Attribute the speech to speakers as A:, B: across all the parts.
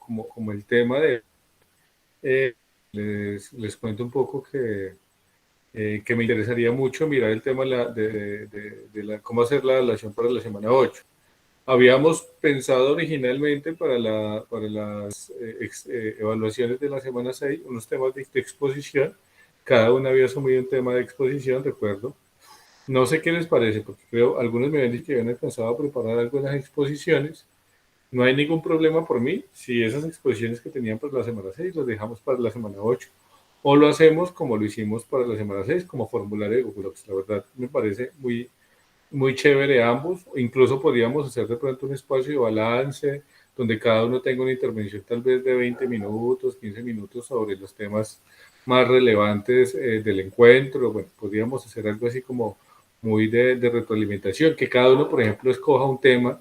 A: como el tema de... les cuento un poco que me interesaría mucho mirar el tema de cómo hacer la evaluación para la semana 8. Habíamos pensado originalmente para las evaluaciones de la semana 6 unos temas de exposición. Cada uno había asumido un tema de exposición, recuerdo. No sé qué les parece, porque creo algunos me habían dicho que habían alcanzado a preparar algunas exposiciones. No hay ningún problema por mí si esas exposiciones que tenían para la semana 6 las dejamos para la semana 8 o lo hacemos como lo hicimos para la semana 6 como formulario de Google Docs. La verdad me parece muy chévere ambos. Incluso podríamos hacer de pronto un espacio de balance donde cada uno tenga una intervención tal vez de 20 minutos, 15 minutos sobre los temas más relevantes del encuentro. Bueno, podríamos hacer algo así como muy de retroalimentación, que cada uno, por ejemplo, escoja un tema.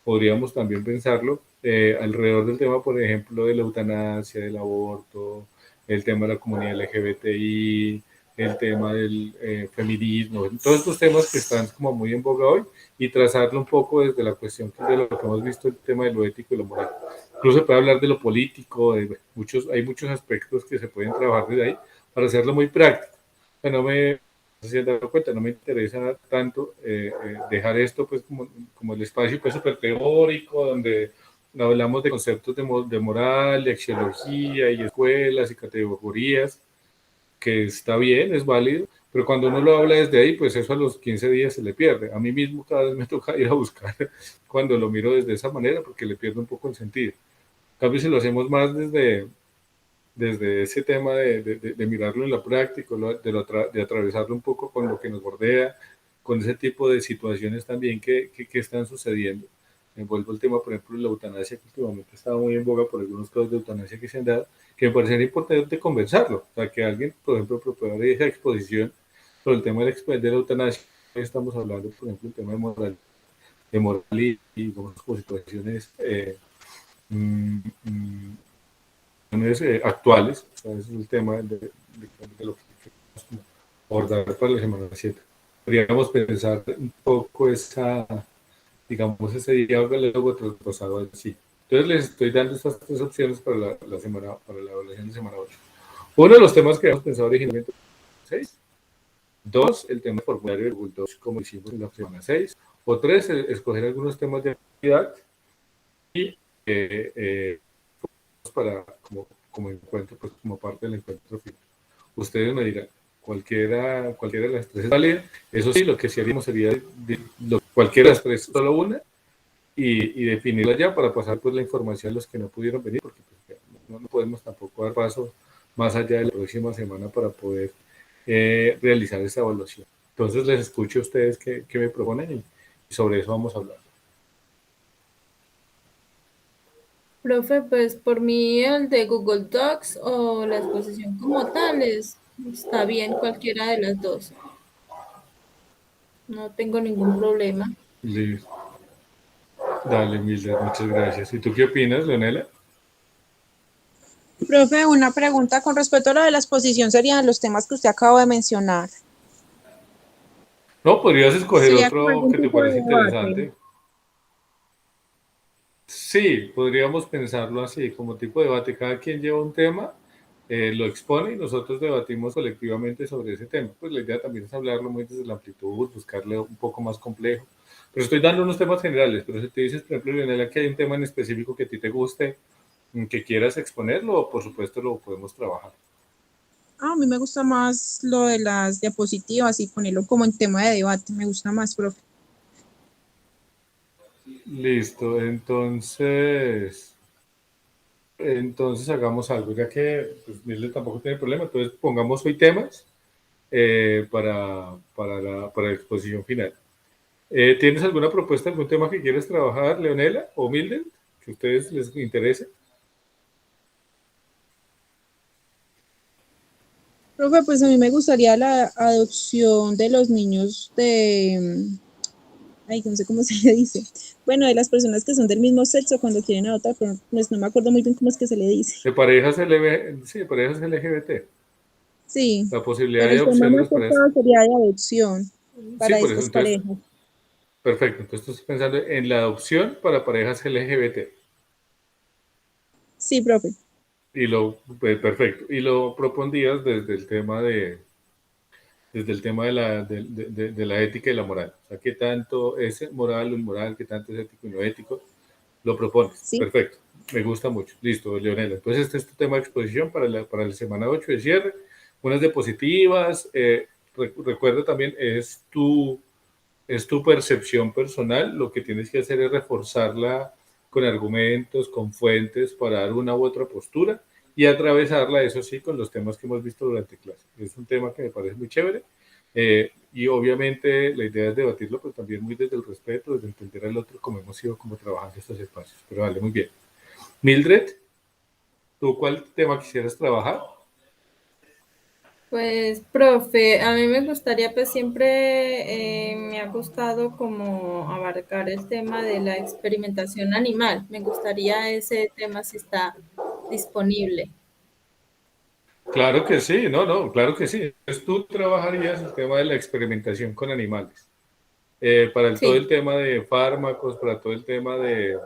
A: Podríamos también pensarlo alrededor del tema, por ejemplo, de la eutanasia, del aborto, el tema de la comunidad LGBTI, el tema del feminismo, todos estos temas que están como muy en boga hoy y trazarlo un poco desde la cuestión de lo que hemos visto, el tema de lo ético y lo moral. Incluso se puede hablar de lo político, hay muchos aspectos que se pueden trabajar desde ahí para hacerlo muy práctico. No me, no sé si han dado cuenta, no me interesa tanto dejar esto pues como el espacio pues súper teórico donde hablamos de conceptos de moral, de axiología y escuelas y categorías, que está bien, es válido, pero cuando uno lo habla desde ahí, pues eso a los 15 días se le pierde. A mí mismo cada vez me toca ir a buscar cuando lo miro desde esa manera porque le pierdo un poco el sentido. En cambio, si lo hacemos más desde ese tema de mirarlo en la práctica, de atravesarlo un poco con lo que nos bordea, con ese tipo de situaciones también que están sucediendo. Me vuelvo el tema, por ejemplo, de la eutanasia, que últimamente estaba muy en boga por algunos casos de eutanasia que se han dado, que me parecería importante conversarlo. O sea, que alguien, por ejemplo, propusiera esa exposición sobre el tema de la eutanasia. Estamos hablando, por ejemplo, del tema de moral digamos, como situaciones mm, actuales. O sea, ese es el tema de lo que queremos abordar para la semana 7. Podríamos pensar un poco digamos, ese diálogo traspasado así. Entonces les estoy dando estas tres opciones para la evaluación de semana 8. Uno de los temas que habíamos pensado originalmente 6. Dos, el tema formulario de Google Docs, como hicimos en la semana 6. O tres, escoger algunos temas de actividad y para como encuentro, pues como parte del encuentro final. Ustedes me dirán, cualquiera de las tres es válida. Eso sí, lo que sí haríamos sería cualquiera de las tres, solo una, y definirla ya para pasar pues la información a los que no pudieron venir, porque pues, no podemos tampoco dar paso más allá de la próxima semana para poder realizar esa evaluación. Entonces les escucho a ustedes qué me proponen y sobre eso vamos a hablar.
B: Profe, pues por mí el de Google Docs o la exposición como tal está bien cualquiera de las dos. No tengo ningún problema.
A: Listo. Dale, Mildred, muchas gracias. ¿Y tú qué opinas, Leonela?
C: Profe, una pregunta con respecto a lo de la exposición serían los temas que usted acaba de mencionar.
A: No, podrías escoger
C: Sería como
A: otro
C: algún
A: que te
C: tipo de
A: parece
C: debate.
A: interesante. Sí, podríamos pensarlo así, como tipo de debate. Cada quien lleva un tema, lo expone y nosotros debatimos colectivamente sobre ese tema. Pues la idea también es hablarlo muy desde la amplitud, buscarle un poco más complejo. Pero estoy dando unos temas generales, pero si te dices, por ejemplo, Leonela, que hay un tema en específico que a ti te guste, que quieras exponerlo, por supuesto lo podemos trabajar.
C: A mí me gusta más lo de las diapositivas y ponerlo como en tema de debate. Me gusta más, profe.
A: Listo, entonces hagamos algo, ya que pues, Mirle tampoco tiene problema, entonces pongamos hoy temas para la exposición final. ¿Tienes alguna propuesta, algún tema que quieres trabajar, Leonela o Mildred, que a ustedes les interese?
C: Profe, pues a mí me gustaría la adopción de los niños ay, no sé cómo se le dice. Bueno, de las personas que son del mismo sexo cuando quieren adoptar, pero pues no me acuerdo muy bien cómo es que se le dice.
A: De parejas sí, de parejas LGBT,
C: Sí,
A: la posibilidad
C: pero
A: de
C: el tema
A: adopción de
C: más
A: las
C: que
A: parejas.
C: todo sería de adopción
A: Sí,
C: para
A: por eso,
C: estas
A: entonces,
C: parejas.
A: perfecto, entonces estoy pensando en la adopción para parejas LGBT.
C: Sí, profe.
A: Perfecto. Y lo propondías desde el tema de la ética y la moral. O sea, ¿qué tanto es moral o inmoral? ¿Qué tanto es ético y no ético? Lo propones.
C: Sí.
A: Perfecto. Me gusta mucho. Listo, Leonela. Entonces, este es tu tema de exposición para la semana 8 de cierre. Unas diapositivas. Recuerda también, es tu percepción personal. Lo que tienes que hacer es reforzarla con argumentos, con fuentes, para dar una u otra postura y atravesarla, eso sí, con los temas que hemos visto durante clase. Es un tema que me parece muy chévere y obviamente la idea es debatirlo, pero también muy desde el respeto, desde entender al otro, como hemos ido como trabajando estos espacios. Pero vale, muy bien. Mildred, ¿tú cuál tema quisieras trabajar?
B: Pues, profe, a mí me gustaría, pues siempre me ha gustado como abarcar el tema de la experimentación animal. Me gustaría ese tema si está disponible.
A: Claro que sí, no, claro que sí. Entonces tú trabajarías el tema de la experimentación con animales. Todo el
B: Sí,
A: tema de fármacos, para todo el tema de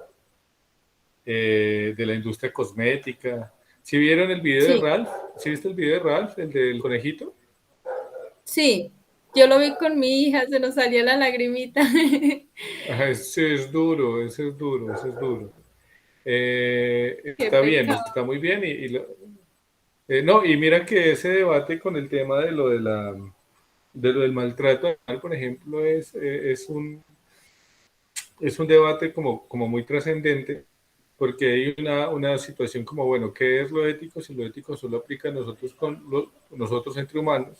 A: la industria cosmética. ¿Si vieron el video de
B: sí,
A: Ralph? ¿Sí viste el video de Ralph, el del conejito?
B: sí. Yo lo vi con mi hija, se nos salió la lagrimita.
A: Ajá, ese es duro, ese es duro, ese es duro.
B: Qué
A: Está bien,
B: pecado.
A: está muy bien. No, y mira que ese debate con el tema de lo del maltrato animal, por ejemplo, es un debate como muy trascendente, porque hay una situación como, bueno, ¿qué es lo ético? Si lo ético solo aplica a nosotros, nosotros entre humanos,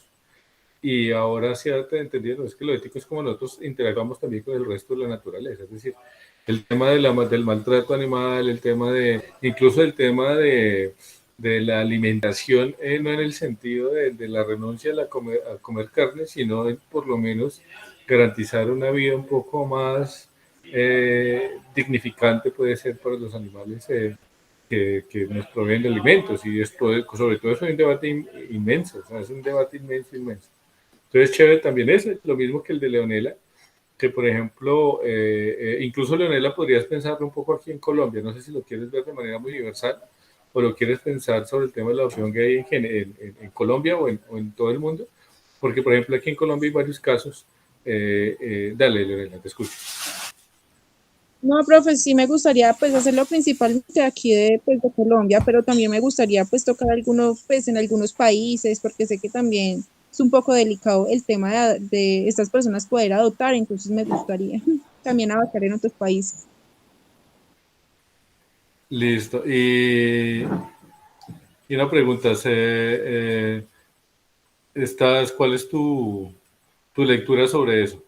A: y ahora se ha entendido, es que lo ético es como nosotros interactuamos también con el resto de la naturaleza, es decir, el tema del maltrato animal, incluso el tema de la alimentación, no en el sentido de la renuncia a comer carne, sino por lo menos garantizar una vida un poco más dignificante puede ser para los animales que nos proveen de alimentos. Y esto, sobre todo, es un debate inmenso, o sea, es un debate inmenso, inmenso. Entonces, chévere también es lo mismo que el de Leonela, que por ejemplo, incluso Leonela podrías pensarlo un poco aquí en Colombia, no sé si lo quieres ver de manera muy universal o lo quieres pensar sobre el tema de la adopción gay en Colombia o en todo el mundo, porque por ejemplo aquí en Colombia hay varios casos. Dale, Leonela, te escucho.
C: No, profe, sí me gustaría pues hacerlo principalmente aquí de Colombia, pero también me gustaría pues tocar algunos pues en algunos países, porque sé que también es un poco delicado el tema de estas personas poder adoptar, entonces me gustaría también abarcar en otros países.
A: Listo. Y una pregunta, ¿cuál es tu lectura sobre eso?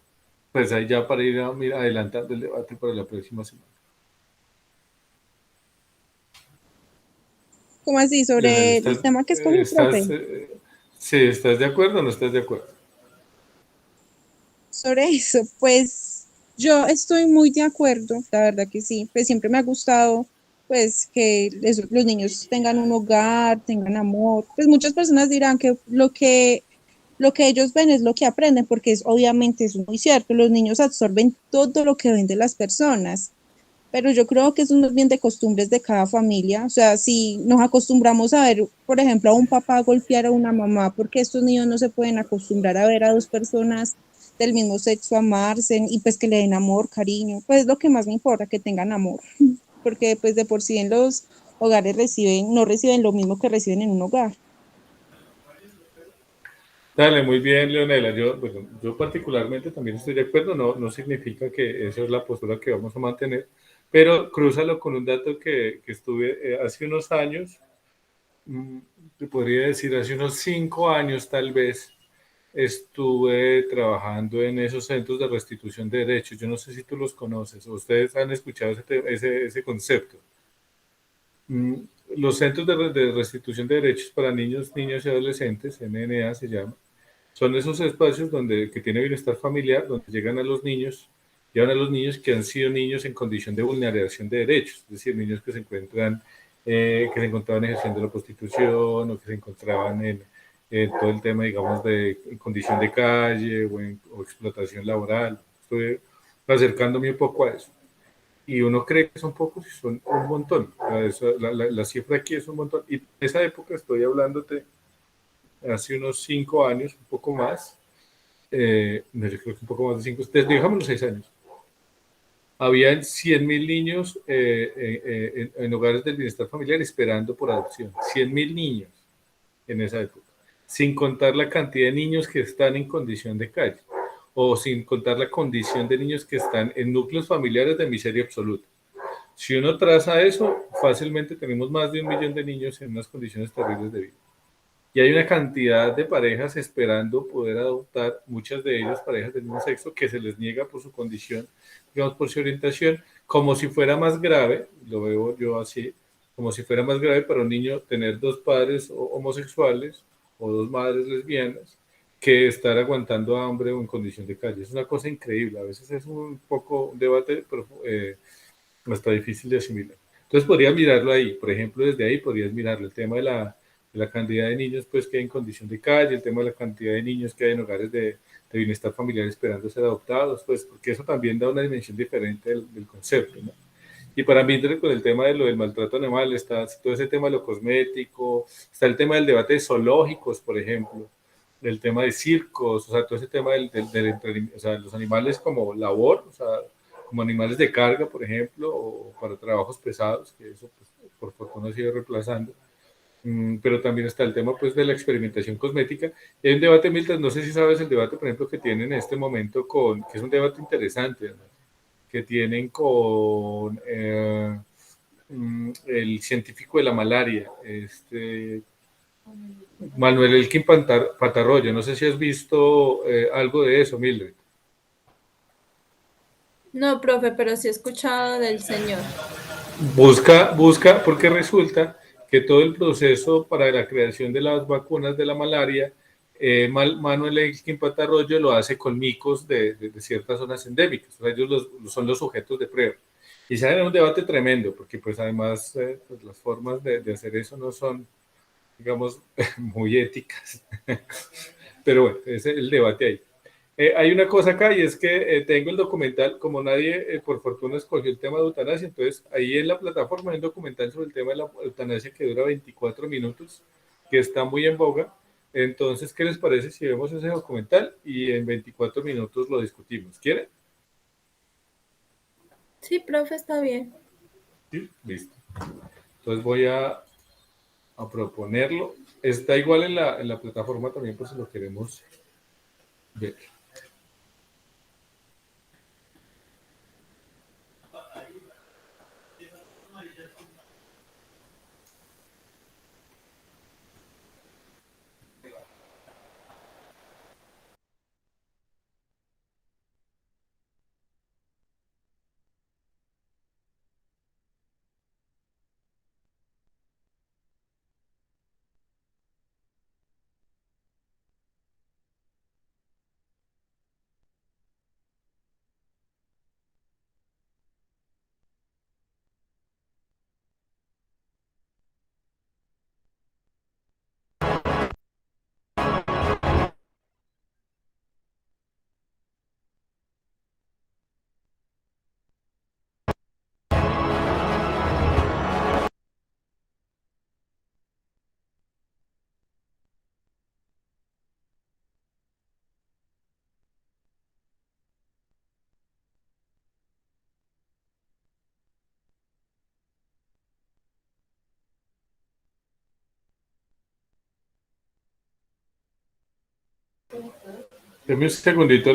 A: Pues ahí ya para ir adelantando el debate para la próxima semana.
C: ¿Cómo así?
A: Leonel,
C: Sobre el tema que escogí, profe.
A: sí, ¿estás de acuerdo o no estás de acuerdo?
C: Sobre eso, pues yo estoy muy de acuerdo, la verdad que sí, pues siempre me ha gustado pues que los niños tengan un hogar, tengan amor. Pues muchas personas dirán que lo que ellos ven es lo que aprenden, porque obviamente es muy cierto, los niños absorben todo lo que ven de las personas, pero yo creo que eso es más bien de costumbres de cada familia. O sea, si nos acostumbramos a ver, por ejemplo, a un papá golpear a una mamá, porque estos niños no se pueden acostumbrar a ver a dos personas del mismo sexo amarse y pues que le den amor, cariño, pues es lo que más me importa, que tengan amor, porque pues de por sí en los hogares no reciben lo mismo que reciben en un hogar.
A: Dale, muy bien, Leonela. Yo particularmente también estoy de acuerdo. No significa que esa es la postura que vamos a mantener, pero crúzalo con un dato que estuve hace unos años, mm, te podría decir hace unos 5 años tal vez, estuve trabajando en esos centros de restitución de derechos. Yo no sé si tú los conoces o ustedes han escuchado ese concepto. Mm, Los centros de restitución de derechos para niños, niñas y adolescentes, NNA se llama, son esos espacios que tiene bienestar familiar, donde llevan a los niños que han sido niños en condición de vulneración de derechos, es decir, niños que se encontraban ejerciendo la prostitución o que se encontraban en todo el tema, digamos, de en condición de calle o explotación laboral. Estoy acercándome un poco a eso. y uno cree que son pocos y son un montón. La cifra aquí es un montón. Y en esa época estoy hablándote hace unos 5 años, un poco más, no, yo creo que un poco más de 5, desde dejamos los 6 años. Habían 100.000 niños en hogares del bienestar familiar esperando por adopción. 100.000 niños en esa época. Sin contar la cantidad de niños que están en condición de calle o sin contar la condición de niños que están en núcleos familiares de miseria absoluta. Si uno traza eso, fácilmente tenemos más de 1 millón de niños en unas condiciones terribles de vida. Y hay una cantidad de parejas esperando poder adoptar, muchas de ellas parejas del mismo sexo, que se les niega por su condición, digamos, por su orientación, como si fuera más grave, lo veo yo así, como si fuera más grave para un niño tener dos padres homosexuales o dos madres lesbianas que estar aguantando hambre o en condición de calle. Es una cosa increíble, a veces es un poco un debate, pero está difícil de asimilar. Entonces podría mirarlo ahí, por ejemplo, desde ahí podrías mirarlo, el tema de la cantidad de niños pues, que hay en condición de calle, el tema de la cantidad de niños que hay en hogares de bienestar familiar esperando ser adoptados, pues porque eso también da una dimensión diferente del concepto, ¿no? Y para mí, con el tema de lo del maltrato animal, está todo ese tema de lo cosmético, está el tema del debate de zoológicos, por ejemplo, del tema de circos, o sea, todo ese tema del entretenimiento, o sea, los animales como labor, o sea, como animales de carga, por ejemplo, o para trabajos pesados, que eso, pues, por fortuna sigue reemplazando. Pero también está el tema, pues, de la experimentación cosmética. Y hay un debate, Milton, no sé si sabes el debate, por ejemplo, que tienen en este momento que es un debate interesante, ¿no? Que tienen con el científico de la malaria, Manuel Elkin Patarroyo. No sé si has visto algo de eso, Mildred.
B: No, profe, pero sí he escuchado del señor.
A: Busca, porque resulta que todo el proceso para la creación de las vacunas de la malaria, Manuel Elkin Patarroyo lo hace con micos de ciertas zonas endémicas. O sea, ellos son los sujetos de prueba. Y se ha un debate tremendo, porque pues además pues, las formas de hacer eso no son, digamos, muy éticas. Pero bueno, ese es el debate ahí. Hay una cosa acá y es que tengo el documental, como nadie por fortuna escogió el tema de eutanasia, entonces ahí en la plataforma hay un documental sobre el tema de la eutanasia que dura 24 minutos, que está muy en boga. Entonces, ¿qué les parece si vemos ese documental y en 24 minutos lo discutimos? ¿Quieren?
B: Sí, profe, está bien.
A: Sí, listo. Entonces voy a proponerlo. Está igual en la plataforma también por si lo queremos ver. Deme un segundito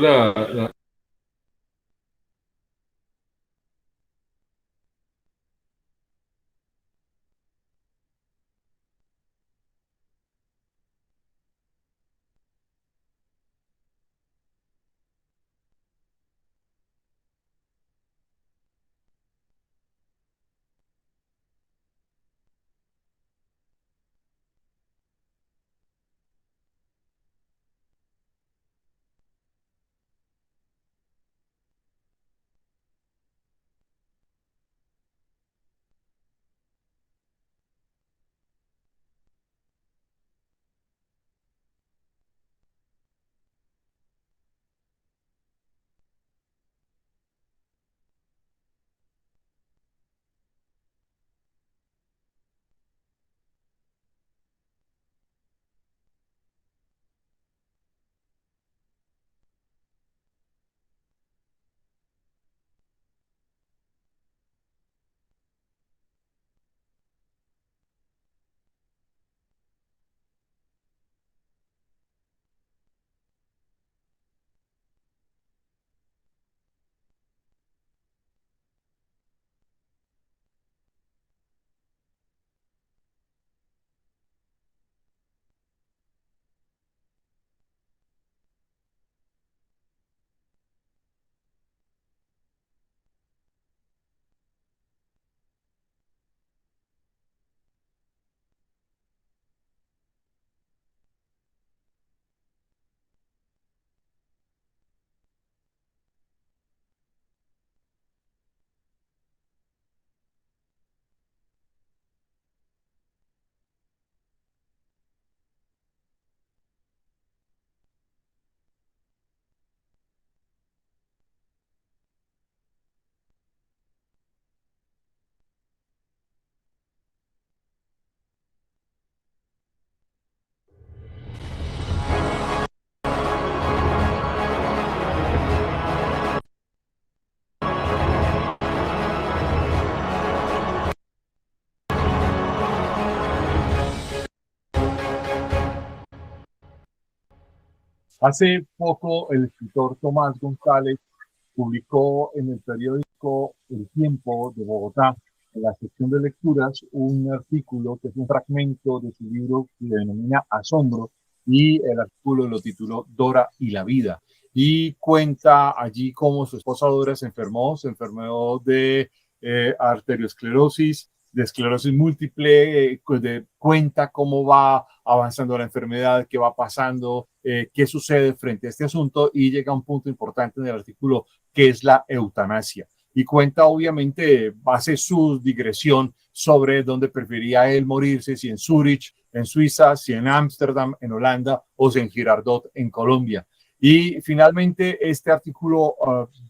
D: Hace poco el escritor Tomás González publicó en el periódico El Tiempo de Bogotá, en la sección de lecturas, un artículo que es un fragmento de su libro que se denomina Asombro, y el artículo lo tituló Dora y la vida. Y cuenta allí cómo su esposa Dora se enfermó de arteriosclerosis, de esclerosis múltiple, cuenta cómo va avanzando la enfermedad, qué va pasando, qué sucede frente a este asunto, y llega a un punto importante en el artículo que es la eutanasia. Y cuenta, obviamente, hace su digresión sobre dónde prefería él morirse, si en Zurich, en Suiza, si en Ámsterdam, en Holanda, o si en Girardot, en Colombia. Y finalmente este artículo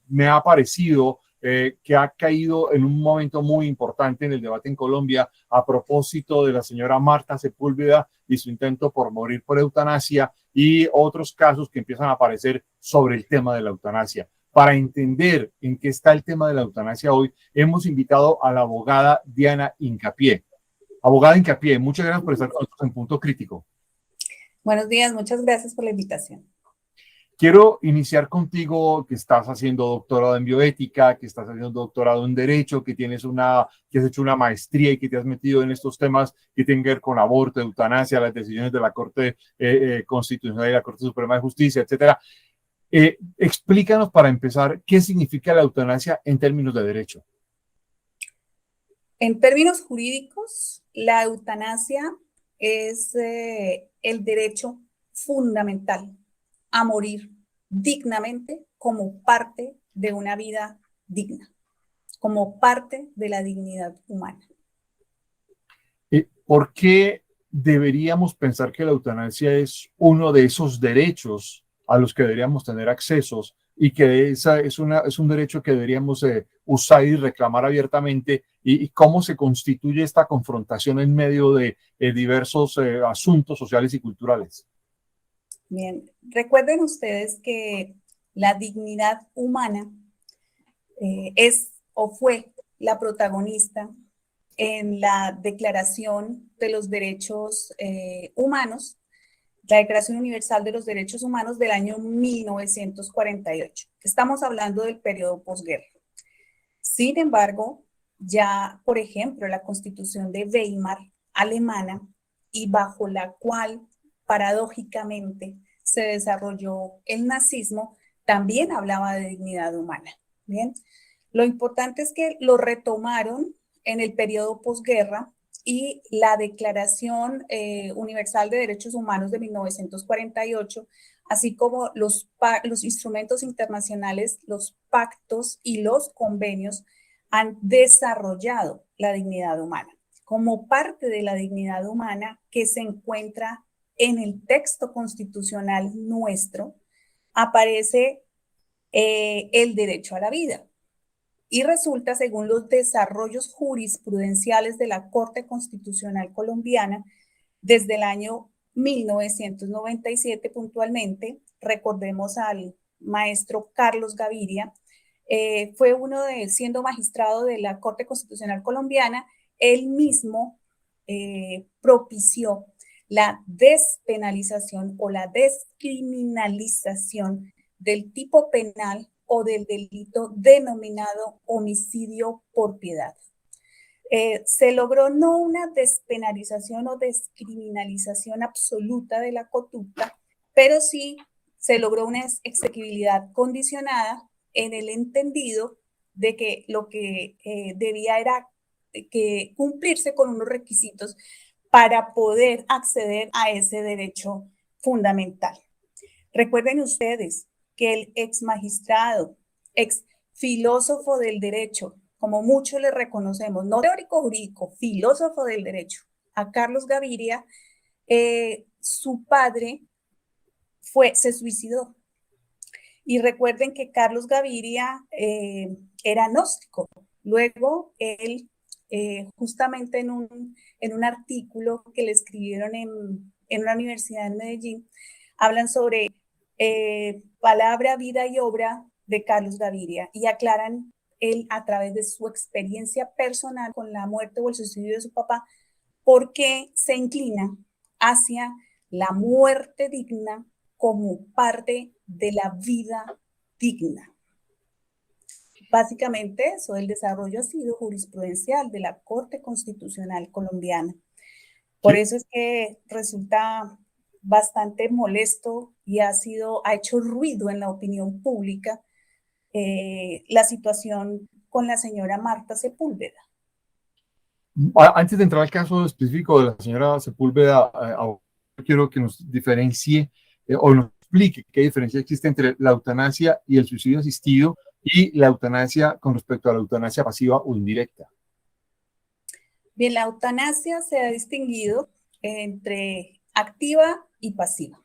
D: me ha parecido que ha caído en un momento muy importante en el debate en Colombia a propósito de la señora Marta Sepúlveda y su intento por morir por eutanasia, y otros casos que empiezan a aparecer sobre el tema de la eutanasia. Para entender en qué está el tema de la eutanasia hoy, hemos invitado a la abogada Diana Hincapié. Abogada Hincapié, muchas gracias por estar con nosotros en Punto Crítico.
E: Buenos días, muchas gracias por la invitación.
D: Quiero iniciar contigo, que estás haciendo doctorado en bioética, que estás haciendo doctorado en derecho, que has hecho una maestría y que te has metido en estos temas que tienen que ver con aborto, eutanasia, las decisiones de la Corte Constitucional y la Corte Suprema de Justicia, etcétera. Explícanos, para empezar, qué significa la eutanasia en términos de derecho.
E: En términos jurídicos, la eutanasia es el derecho fundamental a morir dignamente como parte de una vida digna, como parte de la dignidad humana.
D: ¿Por qué deberíamos pensar que la eutanasia es uno de esos derechos a los que deberíamos tener accesos, y que es un derecho que deberíamos usar y reclamar abiertamente? Y cómo se constituye esta confrontación en medio de diversos asuntos sociales y culturales?
E: Bien, recuerden ustedes que la dignidad humana es o fue la protagonista en la Declaración de los Derechos Humanos, la Declaración Universal de los Derechos Humanos del año 1948. Estamos hablando del periodo posguerra. Sin embargo, ya, por ejemplo, la Constitución de Weimar, alemana, y bajo la cual paradójicamente se desarrolló el nazismo, también hablaba de dignidad humana. Bien, lo importante es que lo retomaron en el periodo posguerra, y la Declaración Universal de Derechos Humanos de 1948, así como los instrumentos internacionales, los pactos y los convenios, han desarrollado la dignidad humana. Como parte de la dignidad humana que se encuentra en el texto constitucional nuestro, aparece el derecho a la vida. Y resulta, según los desarrollos jurisprudenciales de la Corte Constitucional Colombiana, desde el año 1997 puntualmente, recordemos al maestro Carlos Gaviria, fue siendo magistrado de la Corte Constitucional Colombiana, él mismo propició la despenalización o la descriminalización del tipo penal o del delito denominado homicidio por piedad. Se logró no una despenalización o descriminalización absoluta de la conducta, pero sí se logró una exequibilidad condicionada en el entendido de que lo que debía era que cumplirse con unos requisitos para poder acceder a ese derecho fundamental. Recuerden ustedes que el ex magistrado, ex filósofo del derecho, como muchos le reconocemos, no teórico jurídico, filósofo del derecho, a Carlos Gaviria, su padre se suicidó. Y recuerden que Carlos Gaviria era gnóstico. Luego, él, justamente en un artículo que le escribieron en una universidad en Medellín, hablan sobre palabra, vida y obra de Carlos Gaviria, y aclaran él, a través de su experiencia personal con la muerte o el suicidio de su papá, por qué se inclina hacia la muerte digna como parte de la vida digna. Básicamente eso, el desarrollo ha sido jurisprudencial de la Corte Constitucional colombiana. Por eso es que resulta bastante molesto y ha hecho ruido en la opinión pública la situación con la señora Marta Sepúlveda.
D: Antes de entrar al caso específico de la señora Sepúlveda, quiero que nos diferencie o nos explique qué diferencia existe entre la eutanasia y el suicidio asistido y la eutanasia con respecto a la eutanasia pasiva o indirecta.
E: Bien, la eutanasia se ha distinguido entre activa y pasiva.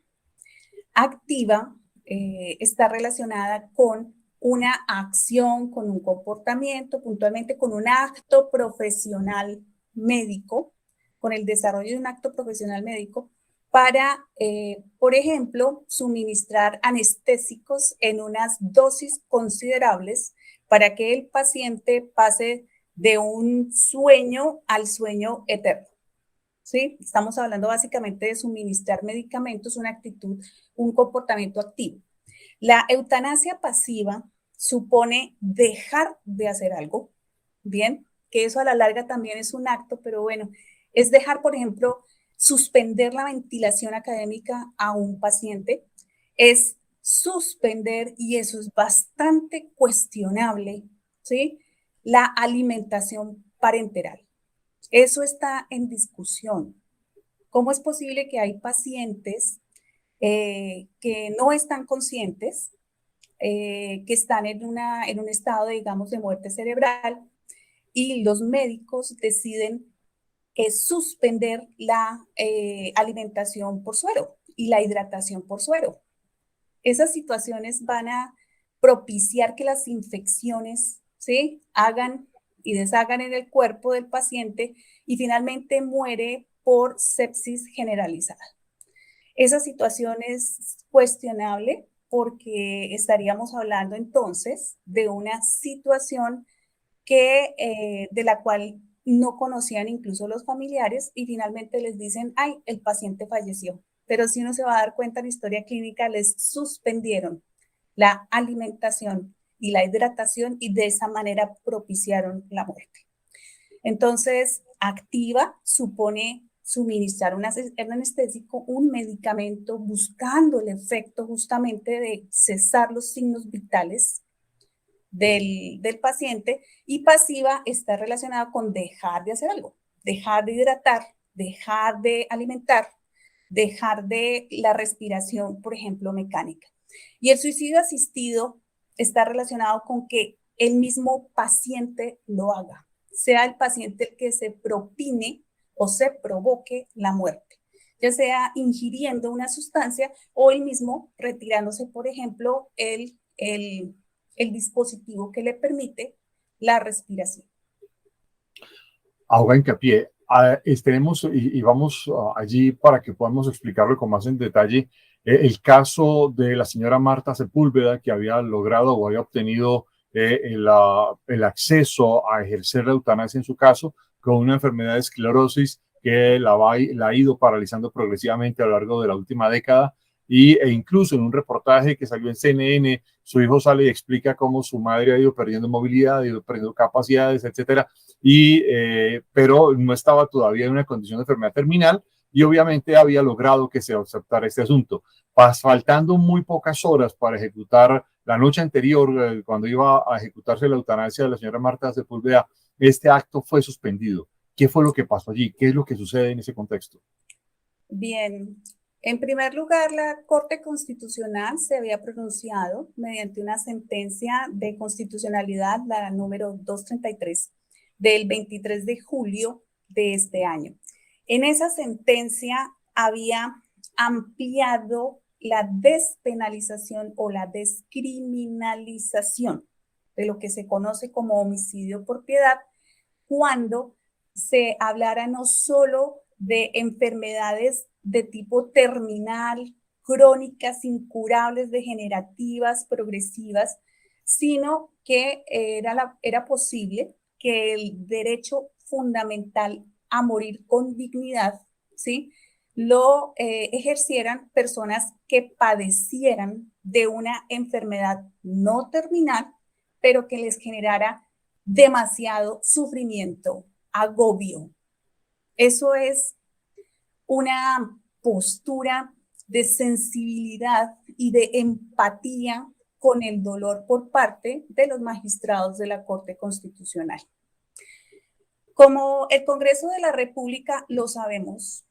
E: Activa está relacionada con una acción, con un comportamiento, puntualmente con un acto profesional médico, con el desarrollo de un acto profesional médico para, por ejemplo, suministrar anestésicos en unas dosis considerables para que el paciente pase de un sueño al sueño eterno. ¿Sí? Estamos hablando básicamente de suministrar medicamentos, una actitud, un comportamiento activo. La eutanasia pasiva supone dejar de hacer algo, ¿bien? Que eso a la larga también es un acto, pero bueno, es dejar, por ejemplo, suspender la ventilación académica a un paciente, es suspender, y eso es bastante cuestionable, ¿sí? La alimentación parenteral. Eso está en discusión. ¿Cómo es posible que hay pacientes que no están conscientes, que están en un estado, digamos, de muerte cerebral, y los médicos deciden suspender la alimentación por suero y la hidratación por suero? Esas situaciones van a propiciar que las infecciones, ¿sí?, hagan y deshagan en el cuerpo del paciente y finalmente muere por sepsis generalizada. Esa situación es cuestionable porque estaríamos hablando entonces de una situación de la cual no conocían incluso los familiares, y finalmente les dicen, ay, el paciente falleció. Pero si uno se va a dar cuenta en la historia clínica, les suspendieron la alimentación y la hidratación y de esa manera propiciaron la muerte. Entonces, activa supone suministrar un anestésico, un medicamento, buscando el efecto justamente de cesar los signos vitales del paciente, y pasiva está relacionada con dejar de hacer algo, dejar de hidratar, dejar de alimentar, dejar de la respiración, por ejemplo, mecánica. Y el suicidio asistido está relacionado con que el mismo paciente lo haga, sea el paciente el que se propine o se provoque la muerte, ya sea ingiriendo una sustancia o el mismo retirándose, por ejemplo, el dispositivo que le permite la respiración.
D: Hago hincapié. Estaremos y vamos allí para que podamos explicarlo con más en detalle. El caso de la señora Marta Sepúlveda, que había logrado o había obtenido el acceso a ejercer la eutanasia en su caso, con una enfermedad de esclerosis que la ha ido paralizando progresivamente a lo largo de la última década. E incluso en un reportaje que salió en CNN, su hijo sale y explica cómo su madre ha ido perdiendo movilidad, ha ido perdiendo capacidades, etcétera, pero no estaba todavía en una condición de enfermedad terminal, y obviamente había logrado que se aceptara este asunto. Faltando muy pocas horas para ejecutar, la noche anterior, cuando iba a ejecutarse la eutanasia de la señora Marta Sepúlveda, este acto fue suspendido. ¿Qué fue lo que pasó allí? ¿Qué es lo que sucede en ese contexto?
E: Bien, en primer lugar, la Corte Constitucional se había pronunciado mediante una sentencia de constitucionalidad, la número 233, del 23 de julio de este año. En esa sentencia había ampliado la despenalización o la descriminalización de lo que se conoce como homicidio por piedad, cuando se hablara no solo de enfermedades de tipo terminal, crónicas, incurables, degenerativas, progresivas, sino que era posible que el derecho fundamental a morir con dignidad, ¿sí?, lo ejercieran personas que padecieran de una enfermedad no terminal, pero que les generara demasiado sufrimiento, agobio. Eso es una postura de sensibilidad y de empatía con el dolor por parte de los magistrados de la Corte Constitucional. Como el Congreso de la República lo sabemos,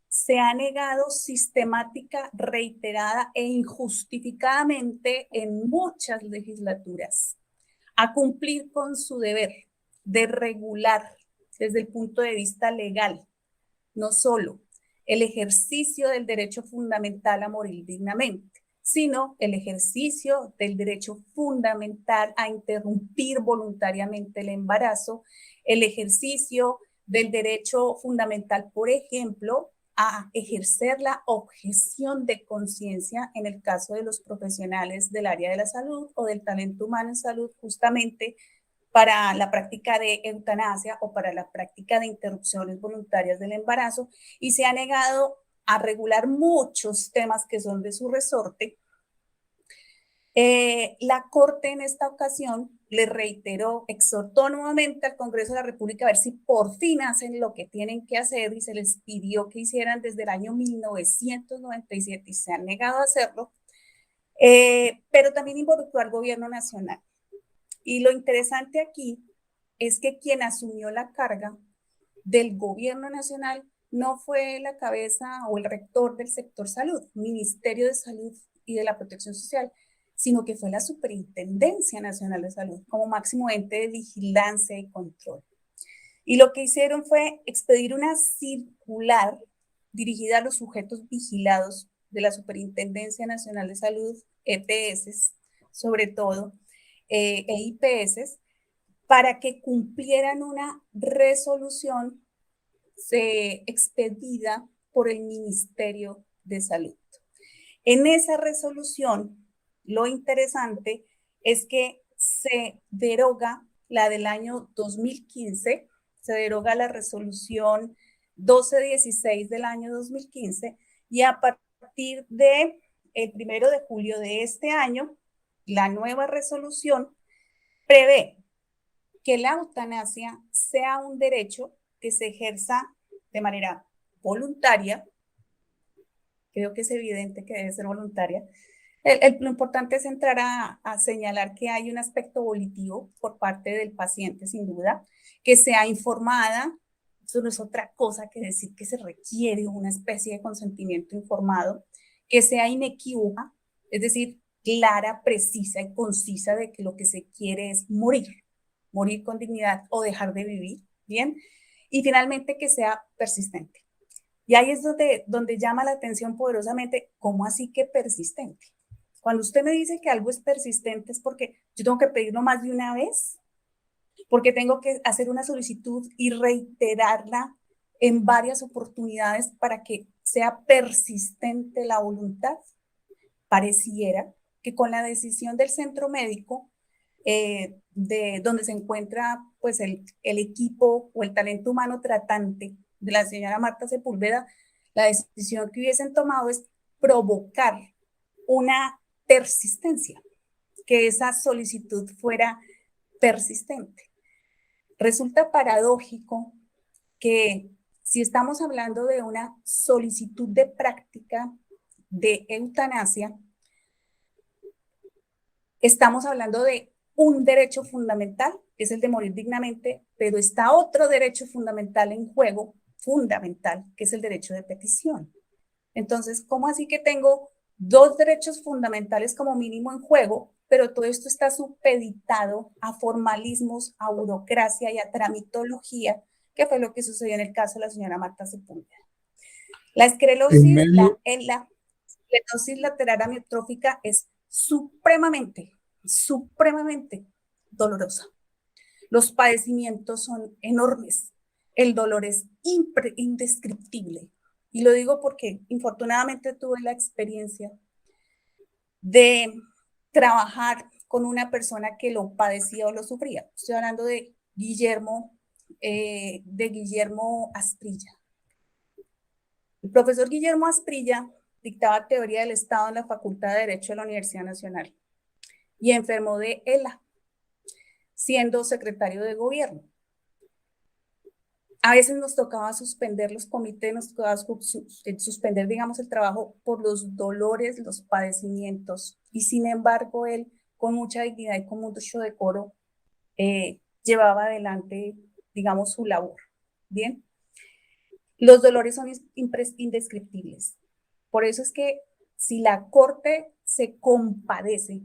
E: se ha negado sistemática, reiterada e injustificadamente en muchas legislaturas a cumplir con su deber de regular desde el punto de vista legal, no solo el ejercicio del derecho fundamental a morir dignamente, sino el ejercicio del derecho fundamental a interrumpir voluntariamente el embarazo, el ejercicio del derecho fundamental, por ejemplo, a ejercer la objeción de conciencia en el caso de los profesionales del área de la salud o del talento humano en salud, justamente para la práctica de eutanasia o para la práctica de interrupciones voluntarias del embarazo, y se ha negado a regular muchos temas que son de su resorte. La Corte en esta ocasión le reiteró, exhortó nuevamente al Congreso de la República a ver si por fin hacen lo que tienen que hacer, y se les pidió que hicieran desde el año 1997 y se han negado a hacerlo, pero también involucró al gobierno nacional. Y lo interesante aquí es que quien asumió la carga del gobierno nacional no fue la cabeza o el rector del sector salud, Ministerio de Salud y de la Protección Social, sino que fue la Superintendencia Nacional de Salud como máximo ente de vigilancia y control. Y lo que hicieron fue expedir una circular dirigida a los sujetos vigilados de la Superintendencia Nacional de Salud, EPS, sobre todo, e IPS, para que cumplieran una resolución expedida por el Ministerio de Salud. En esa resolución, lo interesante es que se deroga la del año 2015, se deroga la resolución 1216 del año 2015, y a partir del 1 de julio de este año, la nueva resolución prevé que la eutanasia sea un derecho que se ejerza de manera voluntaria. Creo que es evidente que debe ser voluntaria. Lo importante es entrar a señalar que hay un aspecto volitivo por parte del paciente, sin duda, que sea informada. Eso no es otra cosa que decir que se requiere una especie de consentimiento informado, que sea inequívoca, es decir, clara, precisa y concisa de que lo que se quiere es morir con dignidad o dejar de vivir, ¿bien? Y finalmente que sea persistente. Y ahí es donde llama la atención poderosamente, ¿cómo así que persistente? Cuando usted me dice que algo es persistente es porque yo tengo que pedirlo más de una vez, porque tengo que hacer una solicitud y reiterarla en varias oportunidades para que sea persistente la voluntad. Pareciera que con la decisión del centro médico, de donde se encuentra pues el equipo o el talento humano tratante de la señora Marta Sepúlveda, la decisión que hubiesen tomado es provocar una persistencia, que esa solicitud fuera persistente. Resulta paradójico que si estamos hablando de una solicitud de práctica de eutanasia, estamos hablando de un derecho fundamental, que es el de morir dignamente, pero está otro derecho fundamental en juego, fundamental, que es el derecho de petición. Entonces, ¿cómo así que tengo dos derechos fundamentales como mínimo en juego, pero todo esto está supeditado a formalismos, a burocracia y a tramitología, que fue lo que sucedió en el caso de la señora Marta Sepúlveda? La esclerosis, la esclerosis lateral amiotrófica es supremamente dolorosa. Los padecimientos son enormes. El dolor es indescriptible. Y lo digo porque infortunadamente tuve la experiencia de trabajar con una persona que lo padecía o lo sufría. Estoy hablando de Guillermo Asprilla. El profesor Guillermo Asprilla dictaba teoría del Estado en la Facultad de Derecho de la Universidad Nacional y enfermó de ELA, siendo secretario de gobierno. A veces nos tocaba suspender los comités, nos tocaba suspender, digamos, el trabajo por los dolores, los padecimientos. Y sin embargo, él, con mucha dignidad y con mucho decoro, llevaba adelante, digamos, su labor. Bien. Los dolores son indescriptibles. Por eso es que si la Corte se compadece,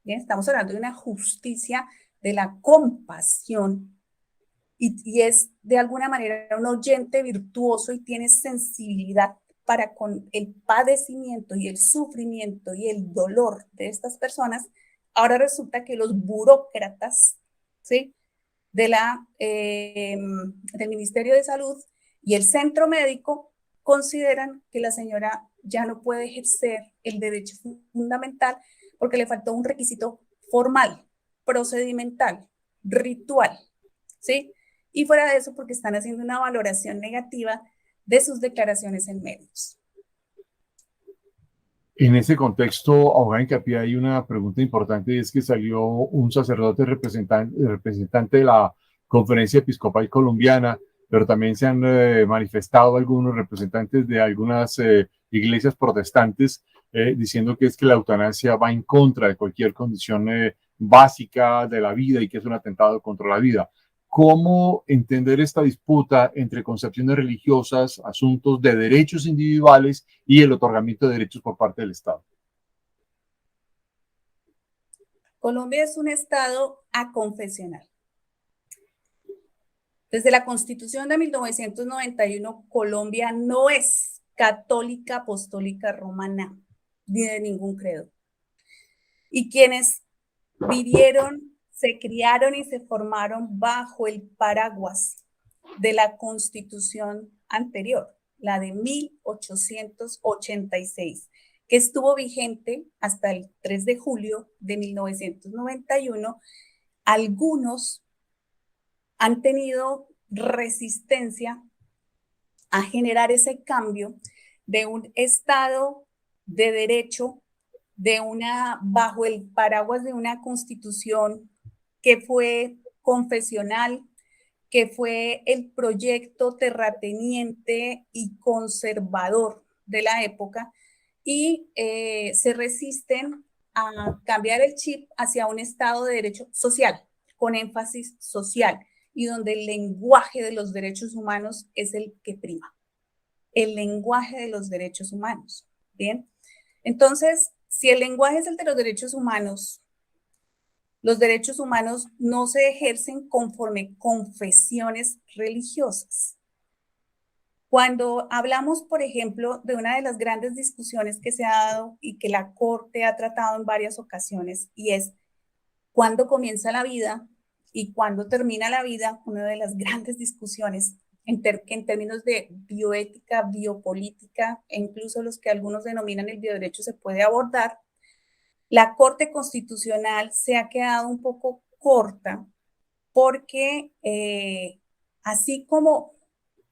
E: ¿bien? Estamos hablando de una justicia de la compasión, y es de alguna manera un oyente virtuoso y tiene sensibilidad para con el padecimiento y el sufrimiento y el dolor de estas personas. Ahora resulta que los burócratas, ¿sí?, del Ministerio de Salud y el centro médico consideran que la señora ya no puede ejercer el derecho fundamental porque le faltó un requisito formal, procedimental, ritual, ¿sí? Y fuera de eso, porque están haciendo una valoración negativa de sus declaraciones en medios.
D: En ese contexto, abogada Hincapié, hay una pregunta importante, y es que salió un sacerdote representante de la Conferencia Episcopal Colombiana, pero también se han manifestado algunos representantes de algunas iglesias protestantes diciendo que es que la eutanasia va en contra de cualquier condición básica de la vida y que es un atentado contra la vida. ¿Cómo entender esta disputa entre concepciones religiosas, asuntos de derechos individuales y el otorgamiento de derechos por parte del Estado?
E: Colombia es un estado aconfesional. Desde la Constitución de 1991, Colombia no es católica, apostólica, romana, ni de ningún credo. Y quienes vivieron, se criaron y se formaron bajo el paraguas de la Constitución anterior, la de 1886, que estuvo vigente hasta el 3 de julio de 1991. Algunos han tenido resistencia a generar ese cambio de un Estado de derecho, bajo el paraguas de una Constitución que fue confesional, que fue el proyecto terrateniente y conservador de la época, y se resisten a cambiar el chip hacia un Estado de derecho social, con énfasis social, y donde el lenguaje de los derechos humanos es el que prima. El lenguaje de los derechos humanos. Bien. Entonces, si el lenguaje es el de los derechos humanos no se ejercen conforme confesiones religiosas. Cuando hablamos, por ejemplo, de una de las grandes discusiones que se ha dado y que la Corte ha tratado en varias ocasiones, y es cuándo comienza la vida y cuándo termina la vida, una de las grandes discusiones en términos de bioética, biopolítica, e incluso los que algunos denominan el bioderecho se puede abordar. La Corte Constitucional se ha quedado un poco corta porque así como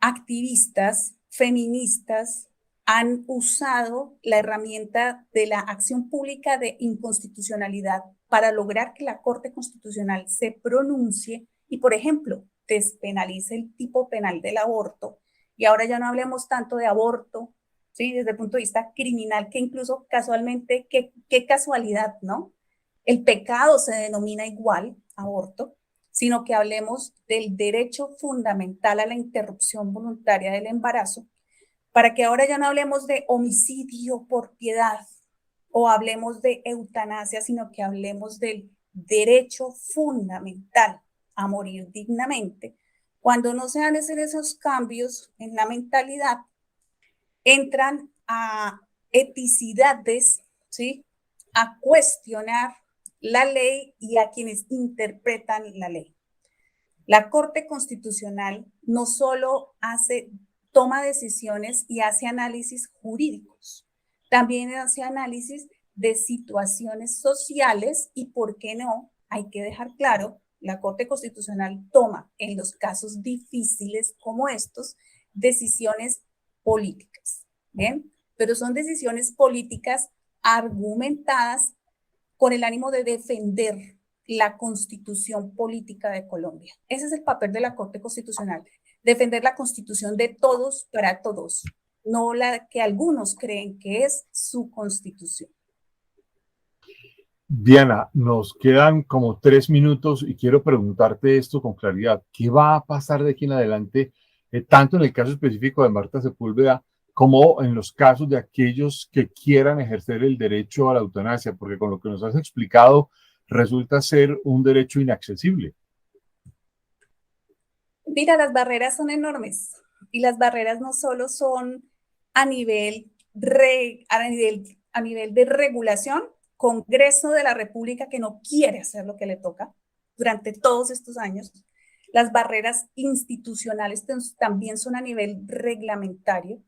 E: activistas feministas han usado la herramienta de la acción pública de inconstitucionalidad para lograr que la Corte Constitucional se pronuncie y, por ejemplo, despenalice el tipo penal del aborto, y ahora ya no hablemos tanto de aborto, ¿sí?, desde el punto de vista criminal, que incluso casualmente, qué casualidad, ¿no? El pecado se denomina igual, aborto, sino que hablemos del derecho fundamental a la interrupción voluntaria del embarazo, para que ahora ya no hablemos de homicidio por piedad o hablemos de eutanasia, sino que hablemos del derecho fundamental a morir dignamente. Cuando no se van a hacer esos cambios en la mentalidad, entran a eticidades, ¿sí?, a cuestionar la ley y a quienes interpretan la ley. La Corte Constitucional no solo toma decisiones y hace análisis jurídicos, también hace análisis de situaciones sociales y, ¿por qué no? Hay que dejar claro, la Corte Constitucional toma en los casos difíciles como estos decisiones políticas. ¿bien? Pero son decisiones políticas argumentadas con el ánimo de defender la constitución política de Colombia. Ese es el papel de la Corte Constitucional, defender la constitución de todos para todos, no la que algunos creen que es su constitución.
D: Diana, nos quedan como 3 minutos y quiero preguntarte esto con claridad. ¿Qué va a pasar de aquí en adelante, tanto en el caso específico de Marta Sepúlveda como en los casos de aquellos que quieran ejercer el derecho a la eutanasia? Porque con lo que nos has explicado, resulta ser un derecho inaccesible.
E: Mira, las barreras son enormes y las barreras no solo son a nivel de regulación, Congreso de la República que no quiere hacer lo que le toca durante todos estos años. Las barreras institucionales también son a nivel reglamentario.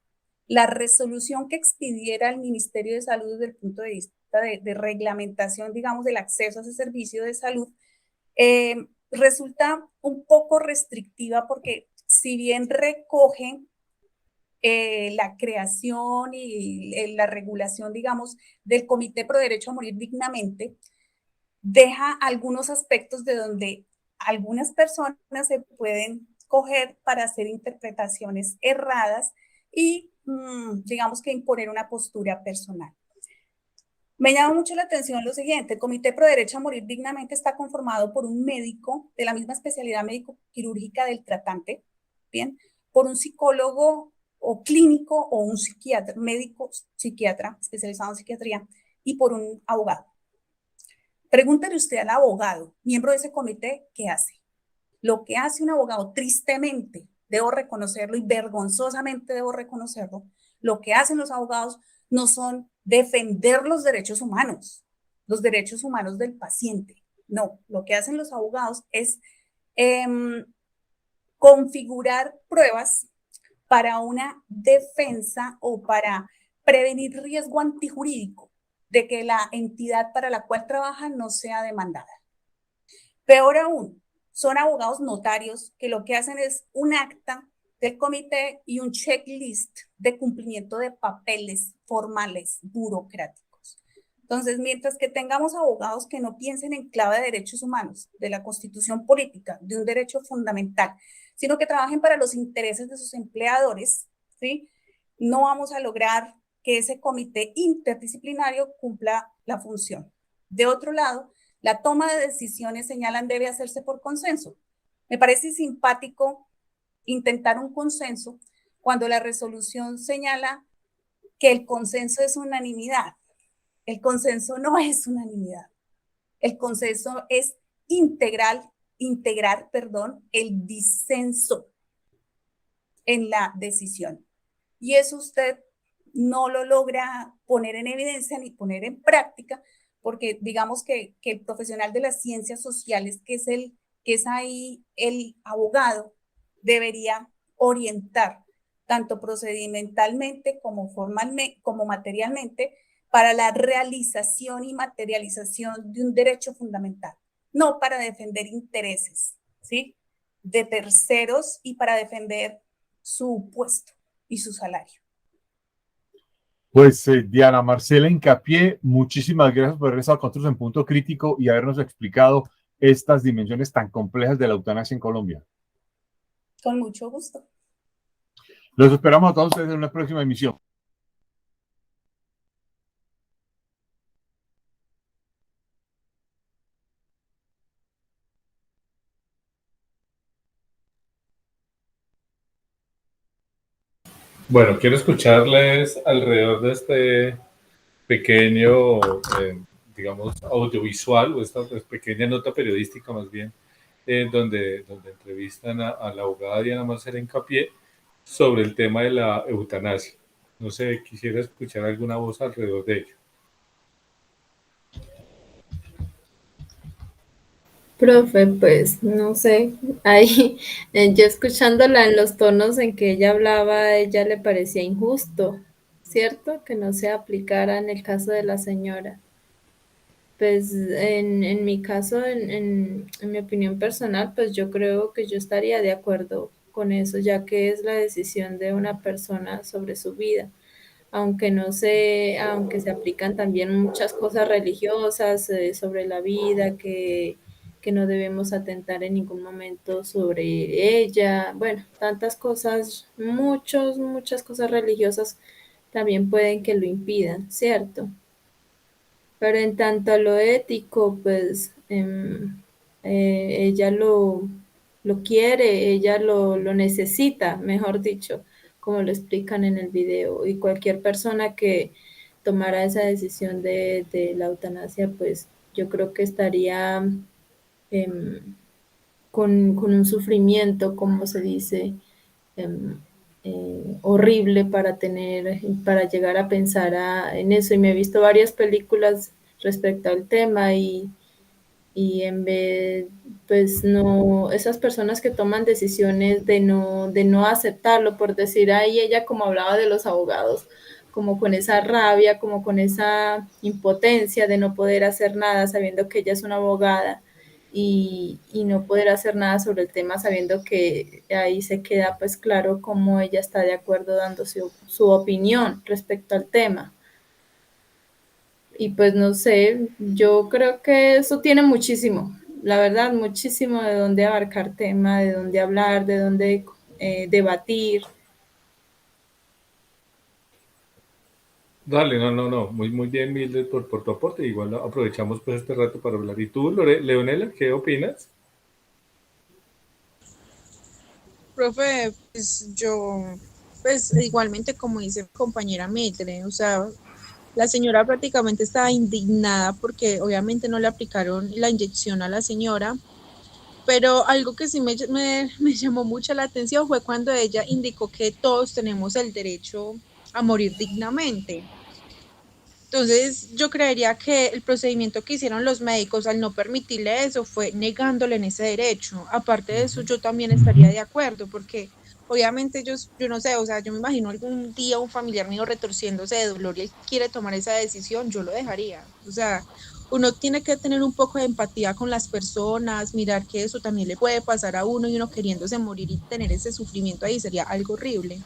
E: La resolución que expidiera el Ministerio de Salud desde el punto de vista de reglamentación, digamos, del acceso a ese servicio de salud, resulta un poco restrictiva porque si bien recoge la creación y la regulación, digamos, del Comité Pro Derecho a Morir Dignamente, deja algunos aspectos de donde algunas personas se pueden coger para hacer interpretaciones erradas y, digamos que imponer una postura personal. Me llama mucho la atención lo siguiente: el Comité Pro Derecho a Morir Dignamente está conformado por un médico de la misma especialidad médico-quirúrgica del tratante, ¿bien? Por un psicólogo o clínico o un psiquiatra, médico psiquiatra especializado en psiquiatría, y por un abogado. Pregúntale usted al abogado, miembro de ese comité, ¿qué hace? Lo que hace un abogado, tristemente, debo reconocerlo y vergonzosamente debo reconocerlo, lo que hacen los abogados no son defender los derechos humanos del paciente. No, lo que hacen los abogados es configurar pruebas para una defensa o para prevenir riesgo antijurídico de que la entidad para la cual trabajan no sea demandada. Peor aún, son abogados notarios que lo que hacen es un acta del comité y un checklist de cumplimiento de papeles formales burocráticos. Entonces, mientras que tengamos abogados que no piensen en clave de derechos humanos, de la constitución política, de un derecho fundamental, sino que trabajen para los intereses de sus empleadores, ¿sí?, no vamos a lograr que ese comité interdisciplinario cumpla la función. De otro lado, la toma de decisiones, señalan, debe hacerse por consenso. Me parece simpático intentar un consenso cuando la resolución señala que el consenso es unanimidad. El consenso no es unanimidad. El consenso es integrar el disenso en la decisión. Y eso usted no lo logra poner en evidencia ni poner en práctica, porque digamos que el profesional de las ciencias sociales, que es ahí el abogado, debería orientar tanto procedimentalmente como formalmente, como materialmente, para la realización y materialización de un derecho fundamental, no para defender intereses, ¿sí?, de terceros y para defender su puesto y su salario.
D: Pues Diana Marcela Hincapié, muchísimas gracias por haber estado con nosotros en Punto Crítico y habernos explicado estas dimensiones tan complejas de la eutanasia en Colombia.
E: Con mucho gusto.
D: Los esperamos a todos ustedes en una próxima emisión.
A: Bueno, quiero escucharles alrededor de este pequeño, digamos, audiovisual, o esta pequeña nota periodística más bien, donde entrevistan a la abogada Diana Marcela Hincapié sobre el tema de la eutanasia. No sé, quisiera escuchar alguna voz alrededor de ello.
B: Profe, pues no sé, ahí yo escuchándola en los tonos en que ella hablaba, a ella le parecía injusto, ¿cierto? Que no se aplicara en el caso de la señora. Pues en mi caso, en mi opinión personal, pues yo creo que yo estaría de acuerdo con eso, ya que es la decisión de una persona sobre su vida. aunque no se, aunque se aplican también muchas cosas religiosas sobre la vida, que no debemos atentar en ningún momento sobre ella, bueno, tantas cosas, muchas cosas religiosas también pueden que lo impidan, ¿cierto? Pero en tanto a lo ético, pues ella lo quiere, ella lo necesita, mejor dicho, como lo explican en el video. Y cualquier persona que tomara esa decisión de la eutanasia, pues yo creo que estaría em, con un sufrimiento, como se dice, em, horrible para tener, para llegar a pensar en eso. Y me he visto varias películas respecto al tema y en vez, pues no, esas personas que toman decisiones de no aceptarlo, por decir, ahí ella como hablaba de los abogados, como con esa rabia, como con esa impotencia de no poder hacer nada sabiendo que ella es una abogada y no poder hacer nada sobre el tema sabiendo que ahí se queda pues claro cómo ella está de acuerdo dando su opinión respecto al tema. Y pues no sé, yo creo que eso tiene muchísimo, la verdad, muchísimo de dónde abarcar tema, de dónde hablar, de dónde debatir.
A: Dale, no, muy bien, Mildred, por tu aporte. Igual aprovechamos pues este rato para hablar. ¿Y tú, Leonela, qué opinas?
C: Profe, pues yo, pues igualmente como dice mi compañera Mitre, o sea, la señora prácticamente estaba indignada porque obviamente no le aplicaron la inyección a la señora, pero algo que sí me llamó mucho la atención fue cuando ella indicó que todos tenemos el derecho a morir dignamente. Entonces, yo creería que el procedimiento que hicieron los médicos al no permitirle eso fue negándole en ese derecho. Aparte de eso, yo también estaría de acuerdo, porque obviamente ellos, yo no sé, o sea, yo me imagino algún día un familiar mío retorciéndose de dolor y él quiere tomar esa decisión, yo lo dejaría. O sea, uno tiene que tener un poco de empatía con las personas, mirar que eso también le puede pasar a uno y uno queriéndose morir y tener ese sufrimiento ahí sería algo horrible.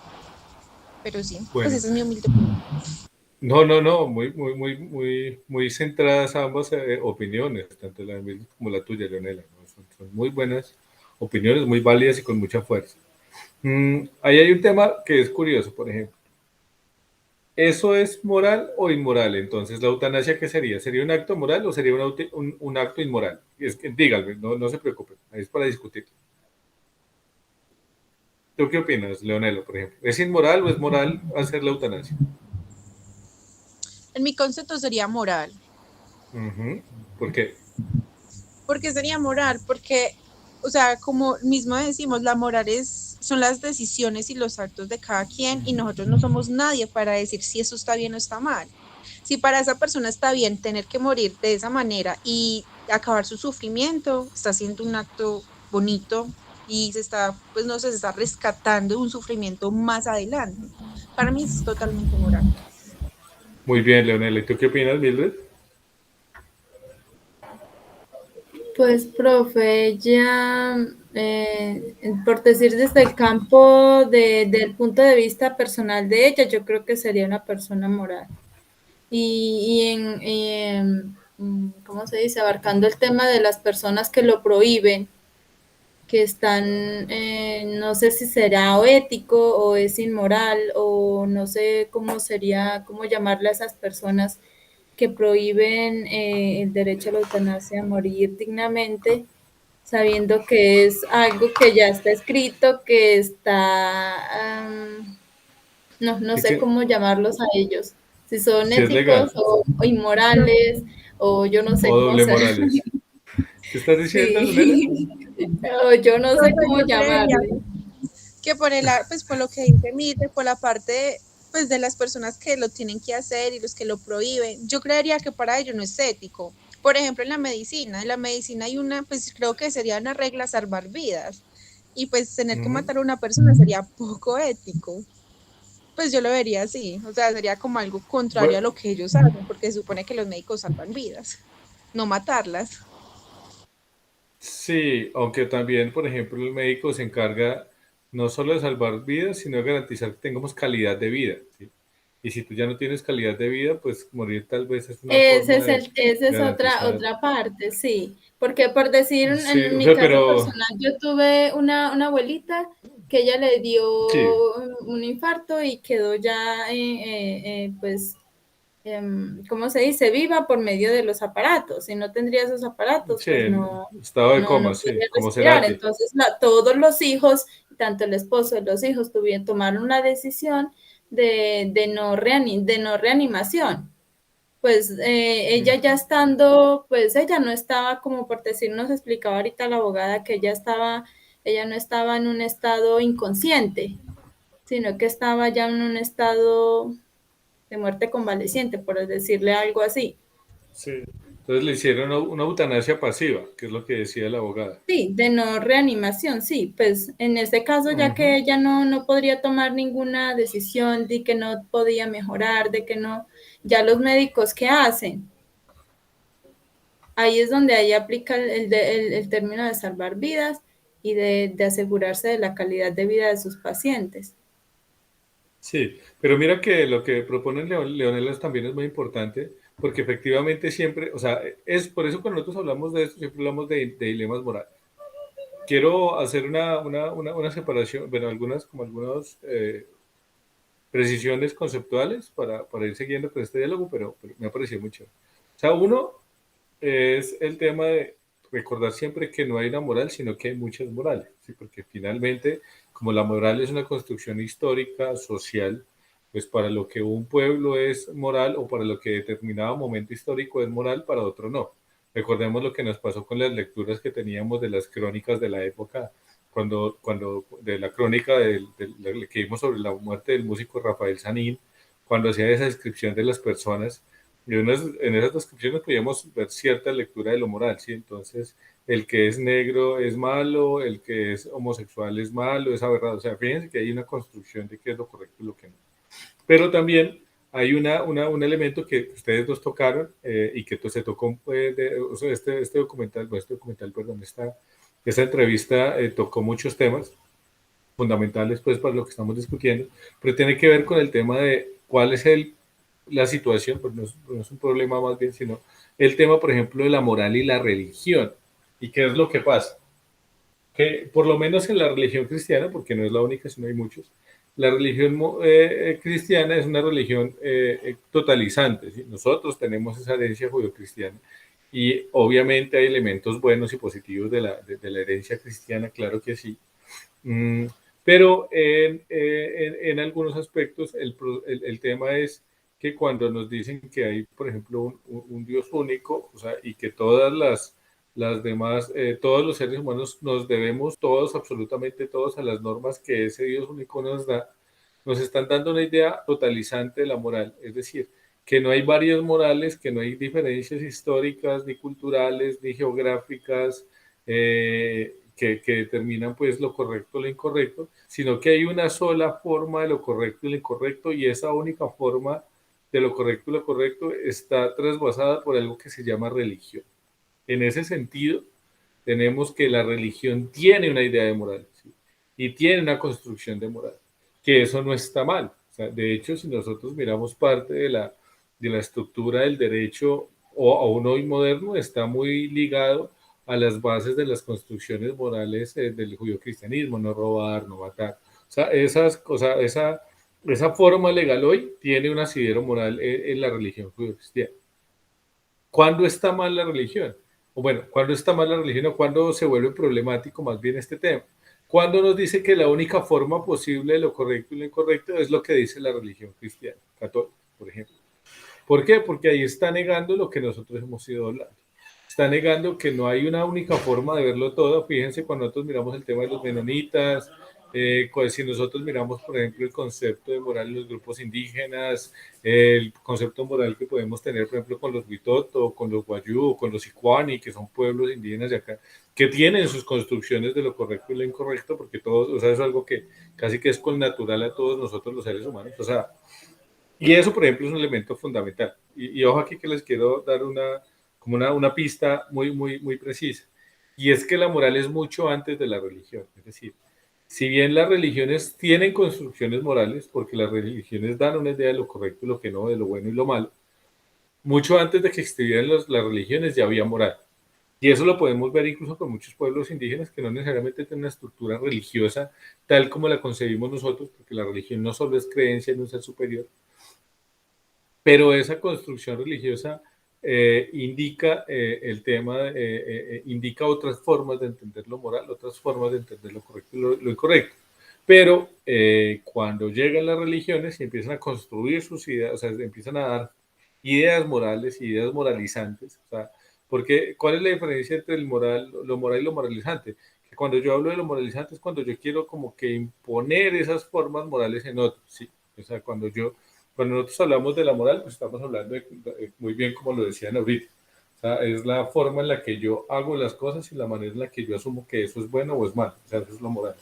C: Pero sí, pues
A: Bueno,
C: esa es mi humilde opinión.
A: no, muy centradas ambas opiniones, tanto la de Mildred como la tuya, Leonela, ¿no? Son muy buenas opiniones, muy válidas y con mucha fuerza. Ahí hay un tema que es curioso, por ejemplo. ¿Eso es moral o inmoral? Entonces, ¿la eutanasia qué sería? ¿Sería un acto moral o sería un acto inmoral? Es que, díganme, no se preocupen, ahí es para discutir. ¿Tú qué opinas, Leonelo, por ejemplo? ¿Es inmoral o es moral hacer la eutanasia?
C: En mi concepto sería moral.
A: Ujú. ¿Por qué?
C: ¿Por qué sería moral? Porque, o sea, como mismo decimos, la moral son las decisiones y los actos de cada quien y nosotros no somos nadie para decir si eso está bien o está mal. Si para esa persona está bien tener que morir de esa manera y acabar su sufrimiento, está haciendo un acto bonito y se está, pues no sé, se está rescatando un sufrimiento más adelante. Para mí es totalmente moral.
A: Muy bien, Leonela. ¿Y tú qué opinas, Mildred?
B: Pues, profe, ya, por decir desde el campo del punto de vista personal de ella, yo creo que sería una persona moral. ¿Cómo se dice? Abarcando el tema de las personas que lo prohíben, que están, no sé si será o ético o es inmoral o no sé cómo sería, cómo llamarle a esas personas que prohíben el derecho a la eutanasia, a morir dignamente, sabiendo que es algo que ya está escrito, que está, no
A: Sí,
B: sé
A: que
B: cómo llamarlos a ellos, si son
A: sí es
B: éticos
A: legal
B: o inmorales, o yo no sé
A: o
B: cómo
A: doble
B: ser.
A: morales. ¿Qué estás diciendo, Leonela?
B: Sí, o yo no sé
C: Entonces,
B: cómo
C: yo creería
B: llamarle.
C: que pues por lo que dice Mite, por la parte pues de las personas que lo tienen que hacer y los que lo prohíben, yo creería que para ello no es ético. Por ejemplo, en la medicina hay una, pues creo que sería una regla salvar vidas y pues tener que
A: Ujú.
C: matar a una persona sería poco ético. Pues yo lo vería así, o sea, sería como algo contrario
A: Bueno,
C: a lo que ellos hacen, porque se supone que los médicos salvan vidas, no matarlas.
A: sí, aunque también, por ejemplo, el médico se encarga no solo de salvar vidas, sino de garantizar que tengamos calidad de vida, ¿sí? y si tú ya no tienes calidad de vida, pues morir tal vez es una
B: Ese
A: forma
B: es
A: de
B: esa es
A: garantizar.
B: otra parte, sí. Porque por decir,
A: Sí,
B: en
A: o
B: mi
A: sea,
B: caso
A: pero
B: personal, yo tuve una abuelita que ella le dio
A: sí,
B: un infarto y quedó ya, pues, ¿cómo se dice? Viva por medio de los aparatos. Si no tendría esos aparatos,
A: sí,
B: pues
A: en estado de
B: no
A: coma, sí,
B: podría
A: como
B: respirar.
A: Cerati.
B: Entonces, todos los hijos, tanto el esposo y los hijos, tomaron la decisión de no reanimación. Pues ella ya estando, pues ella no estaba, como por decir, nos explicaba ahorita la abogada que ella no estaba en un estado inconsciente, sino que estaba ya en un estado de muerte convaleciente, por decirle algo así.
A: Sí. Entonces le hicieron una eutanasia pasiva, que es lo que decía la abogada.
B: Sí, de no reanimación, sí, pues en este caso ya que
A: Ujú.
B: ella no podría tomar ninguna decisión, de que no podía mejorar, de que no, ya los médicos, ¿qué hacen? Ahí es donde ahí aplica el término de salvar vidas y de asegurarse de la calidad de vida de sus pacientes.
A: Sí, pero mira que lo que propone Leonelas también es muy importante, porque efectivamente siempre, o sea, es por eso cuando nosotros hablamos de esto, siempre hablamos de dilemas morales. Quiero hacer una separación, bueno, algunas precisiones conceptuales para ir siguiendo con este diálogo, pero me ha parecido mucho. O sea, uno es el tema de recordar siempre que no hay una moral, sino que hay muchas morales, ¿sí? Porque finalmente, como la moral es una construcción histórica, social, pues para lo que un pueblo es moral o para lo que determinado momento histórico es moral, para otro no. Recordemos lo que nos pasó con las lecturas que teníamos de las crónicas de la época, cuando de la crónica que vimos sobre la muerte del músico Rafael Sanín, cuando hacía esa descripción de las personas, y en esas descripciones podíamos ver cierta lectura de lo moral, ¿sí? Entonces, el que es negro es malo, el que es homosexual es malo, es aberrado. O sea, fíjense que hay una construcción de qué es lo correcto y lo que no. Pero también hay un elemento que ustedes dos tocaron y que se tocó, o sea, este documental, bueno, este documental, perdón, esta entrevista tocó muchos temas fundamentales pues para lo que estamos discutiendo, pero tiene que ver con el tema de cuál es la situación, pues no es un problema más bien, sino el tema, por ejemplo, de la moral y la religión. ¿Y qué es lo que pasa? Que por lo menos en la religión cristiana, porque no es la única, sino hay muchos, la religión cristiana es una religión totalizante, ¿sí? Nosotros tenemos esa herencia judio-cristiana y obviamente hay elementos buenos y positivos de la herencia cristiana, claro que sí. Mm, pero en algunos aspectos el tema es que cuando nos dicen que hay, por ejemplo, un Dios único, o sea, y que todas las demás, todos los seres humanos nos debemos todos, absolutamente todos, a las normas que ese Dios único nos da, nos están dando una idea totalizante de la moral, es decir, que no hay varias morales, que no hay diferencias históricas, ni culturales, ni geográficas, que determinan pues lo correcto o lo incorrecto, sino que hay una sola forma de lo correcto y lo incorrecto, y esa única forma de lo correcto y lo correcto está trasvasada por algo que se llama religión. En ese sentido, tenemos que la religión tiene una idea de moral, ¿sí? Y tiene una construcción de moral, que eso no está mal. O sea, de hecho, si nosotros miramos parte de la estructura del derecho o aún hoy moderno, está muy ligado a las bases de las construcciones morales del judio-cristianismo, no robar, no matar. O sea, esa forma legal hoy tiene un asidero moral en la religión judio-cristiana. ¿Cuándo está mal la religión? O bueno, ¿cuándo está mal la religión o cuándo se vuelve problemático más bien este tema? Cuando nos dice que la única forma posible de lo correcto y lo incorrecto es lo que dice la religión cristiana, católica, por ejemplo. ¿Por qué? Porque ahí está negando lo que nosotros hemos ido hablando. Está negando que no hay una única forma de verlo todo. Fíjense cuando nosotros miramos el tema de los menonitas, si nosotros miramos, por ejemplo, el concepto de moral en los grupos indígenas, el concepto moral que podemos tener, por ejemplo, con los Huitoto, con los Guayú, con los Icuani, que son pueblos indígenas de acá, que tienen sus construcciones de lo correcto y lo incorrecto, porque todos, o sea, es algo que casi que es con natural a todos nosotros los seres humanos. O sea, y eso, por ejemplo, es un elemento fundamental. Y ojo aquí que les quiero dar una pista muy precisa. Y es que la moral es mucho antes de la religión. Es decir, si bien las religiones tienen construcciones morales, porque las religiones dan una idea de lo correcto y lo que no, de lo bueno y lo malo, mucho antes de que existieran las religiones ya había moral. Y eso lo podemos ver incluso con muchos pueblos indígenas que no necesariamente tienen una estructura religiosa tal como la concebimos nosotros, porque la religión no solo es creencia en un ser superior, pero esa construcción religiosa indica el tema, indica otras formas de entender lo moral, otras formas de entender lo correcto y lo incorrecto. Pero cuando llegan las religiones y empiezan a construir sus ideas, o sea, empiezan a dar ideas morales, ideas moralizantes, o sea, porque ¿cuál es la diferencia entre el moral, lo moral y lo moralizante? Que cuando yo hablo de lo moralizante es cuando yo quiero como que imponer esas formas morales en otros, ¿sí? O sea, cuando nosotros hablamos de la moral, pues estamos hablando muy bien como lo decían ahorita. O sea, es la forma en la que yo hago las cosas y la manera en la que yo asumo que eso es bueno o es malo. O sea, eso es lo moral.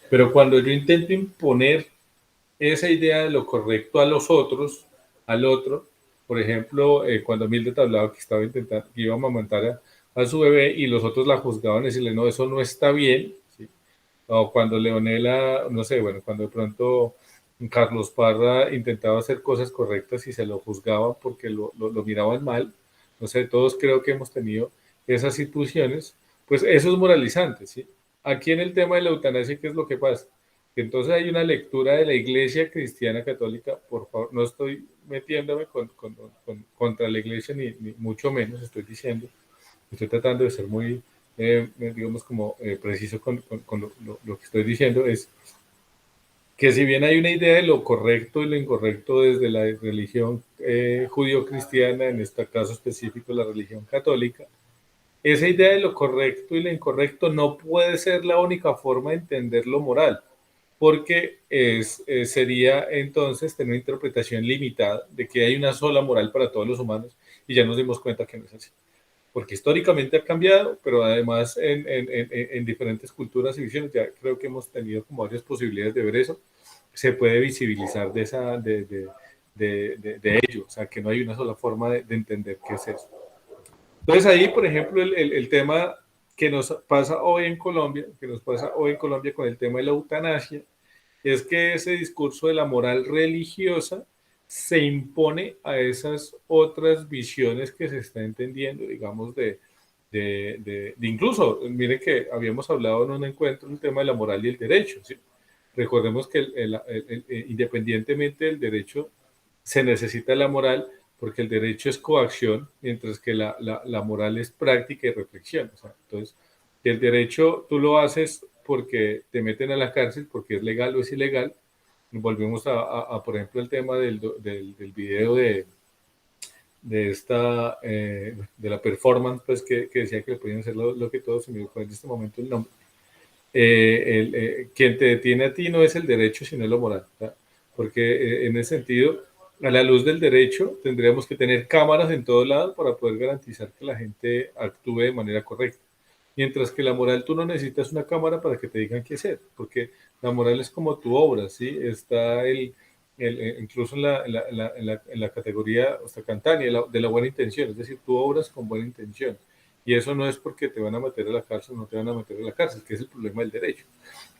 A: Pero cuando yo intento imponer esa idea de lo correcto a los otros, al otro, por ejemplo, cuando Mildred hablaba que estaba intentando, que iba a amamantar a su bebé y los otros la juzgaban y decirle, no, eso no está bien, ¿sí? O cuando Leonela, no sé, bueno, cuando de pronto Carlos Parra intentaba hacer cosas correctas y se lo juzgaban porque lo miraban mal, no sé, todos creo que hemos tenido esas situaciones, pues eso es moralizante, ¿sí? Aquí en el tema de la eutanasia, ¿qué es lo que pasa? Que entonces hay una lectura de la Iglesia Cristiana Católica, por favor, no estoy metiéndome contra la Iglesia, ni mucho menos, estoy diciendo, estoy tratando de ser muy, digamos, como preciso con lo que estoy diciendo, es que si bien hay una idea de lo correcto y lo incorrecto desde la religión judío-cristiana, en este caso específico la religión católica, esa idea de lo correcto y lo incorrecto no puede ser la única forma de entender lo moral, porque sería entonces tener una interpretación limitada de que hay una sola moral para todos los humanos y ya nos dimos cuenta que no es así. Porque históricamente ha cambiado, pero además en diferentes culturas y visiones, ya creo que hemos tenido como varias posibilidades de ver eso, se puede visibilizar de ello, o sea, que no hay una sola forma de entender qué es eso. Entonces ahí, por ejemplo, el tema que nos pasa hoy en Colombia, con el tema de la eutanasia, es que ese discurso de la moral religiosa se impone a esas otras visiones que se está entendiendo, digamos, de incluso, miren que habíamos hablado en un encuentro el tema de la moral y el derecho, ¿sí? Recordemos que independientemente del derecho, se necesita la moral porque el derecho es coacción, mientras que la moral es práctica y reflexión. O sea, entonces, el derecho tú lo haces porque te meten a la cárcel, porque es legal o es ilegal. Volvemos por ejemplo, el tema del video de la performance, pues que decía que le podían hacer lo que todos, se me dio en este momento el nombre. Quien te detiene a ti no es el derecho, sino lo moral, ¿verdad? Porque en ese sentido, a la luz del derecho, tendríamos que tener cámaras en todo lado para poder garantizar que la gente actúe de manera correcta. Mientras que la moral, tú no necesitas una cámara para que te digan qué hacer, porque la moral es como tu obra, ¿sí? Está incluso en la categoría ostacantánea de la buena intención, es decir, tú obras con buena intención. Y eso no es porque te van a meter a la cárcel o no te van a meter a la cárcel, que es el problema del derecho.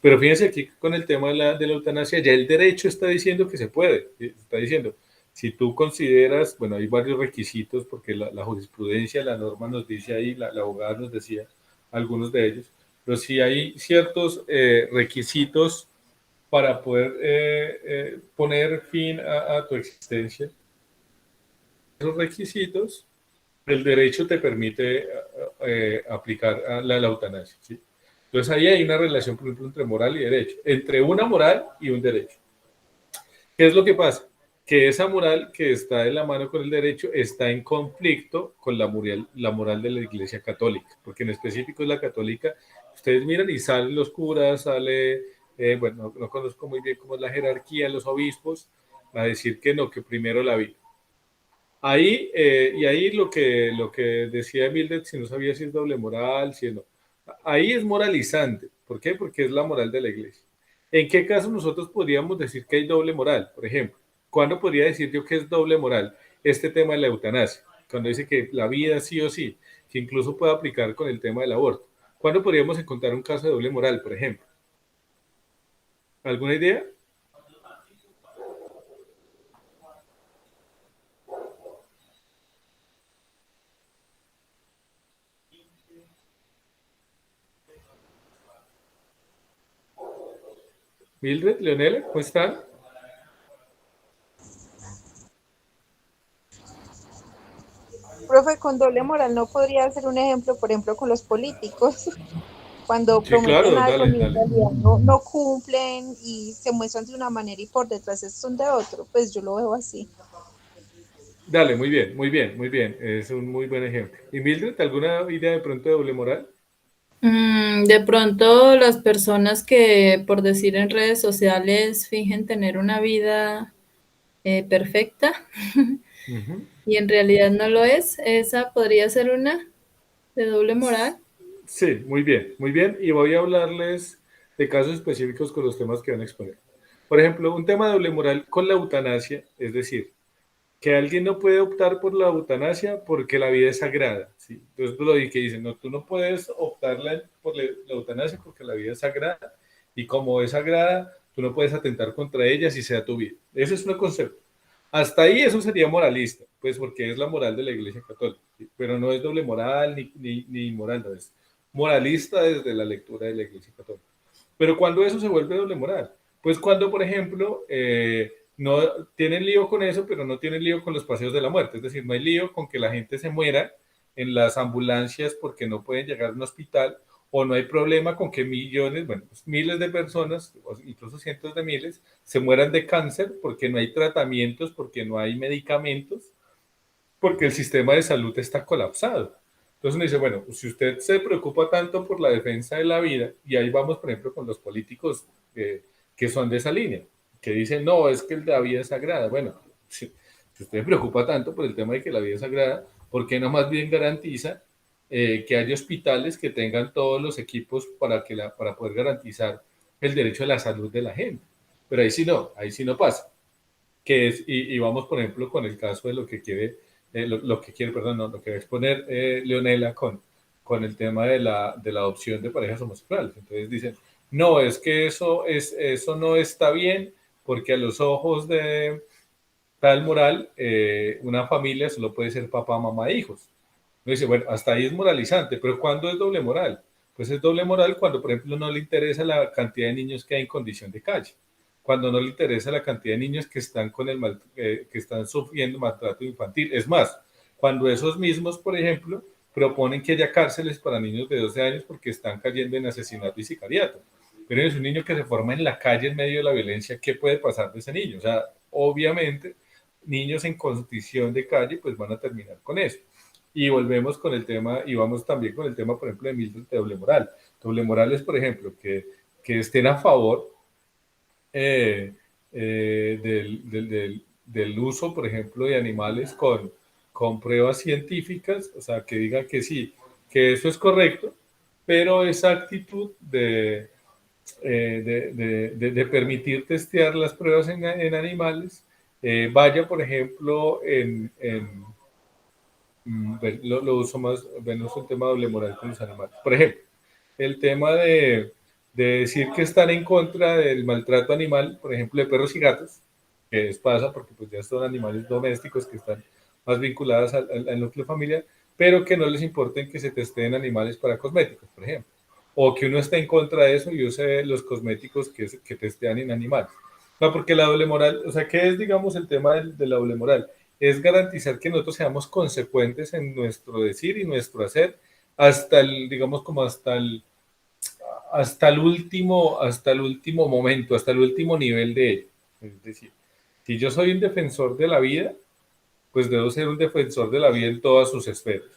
A: Pero fíjense aquí con el tema de la eutanasia, ya el derecho está diciendo que se puede. Está diciendo, si tú consideras, bueno, hay varios requisitos, porque la jurisprudencia, la norma nos dice ahí, la abogada nos decía algunos de ellos, pero si hay ciertos requisitos para poder poner fin a tu existencia, esos requisitos el derecho te permite aplicar la eutanasia, ¿sí? Entonces ahí hay una relación, por ejemplo, entre moral y derecho, entre una moral y un derecho. ¿Qué es lo que pasa? Que esa moral que está de la mano con el derecho está en conflicto con la moral de la Iglesia Católica, porque en específico es la católica. Ustedes miran y salen los curas, bueno, no conozco muy bien cómo es la jerarquía de los obispos, a decir que no, que primero la vida. Ahí, y ahí lo que decía Mildred, si no sabía si es doble moral, si no. Ahí es moralizante. ¿Por qué? Porque es la moral de la iglesia. ¿En qué caso nosotros podríamos decir que hay doble moral? Por ejemplo, ¿cuándo podría decir yo que es doble moral? Este tema de la eutanasia, cuando dice que la vida sí o sí, que incluso puede aplicar con el tema del aborto. ¿Cuándo podríamos encontrar un caso de doble moral, por ejemplo? ¿Alguna idea? Mildred, Leonela, ¿cómo están?
C: Profe, con doble moral no podría ser un ejemplo, por ejemplo, con los políticos, cuando
A: Sí,
C: prometen
A: claro,
C: algo
A: dale,
C: y en
A: dale.
C: realidad no cumplen y se muestran de una manera y por detrás son de otro, pues yo lo veo así.
A: Dale, muy bien, muy bien, muy bien. Es un muy buen ejemplo. ¿Y Mildred, alguna idea de pronto de doble moral?
B: De pronto las personas que, por decir en redes sociales, fingen tener una vida perfecta
A: Ujú.
B: y en realidad no lo es, esa podría ser una de doble moral.
A: Sí, muy bien, muy bien. Y voy a hablarles de casos específicos con los temas que van a exponer. Por ejemplo, un tema de doble moral con la eutanasia, es decir, que alguien no puede optar por la eutanasia porque la vida es sagrada. ¿Sí? Entonces, lo que dicen, no, tú no puedes optar por la eutanasia porque la vida es sagrada y como es sagrada, tú no puedes atentar contra ella si sea tu vida. Ese es un concepto. Hasta ahí eso sería moralista, pues porque es la moral de la Iglesia Católica, ¿sí? Pero no es doble moral ni moral, no es moralista desde la lectura de la Iglesia Católica. Pero cuando eso se vuelve doble moral, pues cuando, por ejemplo, no tienen lío con eso, pero no tienen lío con los paseos de la muerte, es decir, no hay lío con que la gente se muera en las ambulancias porque no pueden llegar a un hospital, o no hay problema con que millones, bueno, pues miles de personas, o incluso cientos de miles, se mueran de cáncer porque no hay tratamientos, porque no hay medicamentos, porque el sistema de salud está colapsado. Entonces uno dice, bueno, pues si usted se preocupa tanto por la defensa de la vida, y ahí vamos, por ejemplo, con los políticos que son de esa línea, que dicen, no, es que la vida es sagrada. Bueno, si usted se preocupa tanto por el tema de que la vida es sagrada, ¿por qué no más bien garantiza que haya hospitales que tengan todos los equipos para poder garantizar el derecho a la salud de la gente? Pero ahí sí no pasa. Que es, y vamos, por ejemplo, con el caso de lo que quiere, lo que quiere, perdón, no, lo que va a exponer Leonela con el tema de la adopción de parejas homosexuales. Entonces dicen, no, es que eso no está bien porque a los ojos de tal moral, una familia solo puede ser papá, mamá e hijos. Uno dice, bueno, hasta ahí es moralizante, pero ¿cuándo es doble moral? Pues es doble moral cuando, por ejemplo, no le interesa la cantidad de niños que hay en condición de calle, cuando no le interesa la cantidad de niños que están, que están sufriendo maltrato infantil. Es más, cuando esos mismos, por ejemplo, proponen que haya cárceles para niños de 12 años porque están cayendo en asesinato y sicariato. Pero es un niño que se forma en la calle en medio de la violencia, ¿qué puede pasar de ese niño? O sea, obviamente, niños en condición de calle, pues van a terminar con eso. Y volvemos con el tema, y vamos también con el tema, por ejemplo, de Milton, de doble moral. Doble moral es, por ejemplo, que estén a favor del uso, por ejemplo, de animales con pruebas científicas, o sea, que digan que sí, que eso es correcto, pero esa actitud de permitir testear las pruebas en animales, vaya, por ejemplo, bueno, lo uso más, bueno, es un tema de doble moral con los animales. Por ejemplo, el tema de decir que están en contra del maltrato animal, por ejemplo, de perros y gatos, que es pasa porque pues ya son animales domésticos que están más vinculados al núcleo familiar, pero que no les importen que se testeen animales para cosméticos, por ejemplo. O que uno esté en contra de eso y use los cosméticos que testean en animales. No, porque la doble moral, o sea, ¿qué es, digamos, el tema de la doble moral? Es garantizar que nosotros seamos consecuentes en nuestro decir y nuestro hacer hasta el, digamos, como hasta el último momento, hasta el último nivel de ello. Es decir, si yo soy un defensor de la vida, pues debo ser un defensor de la vida en todas sus esferas.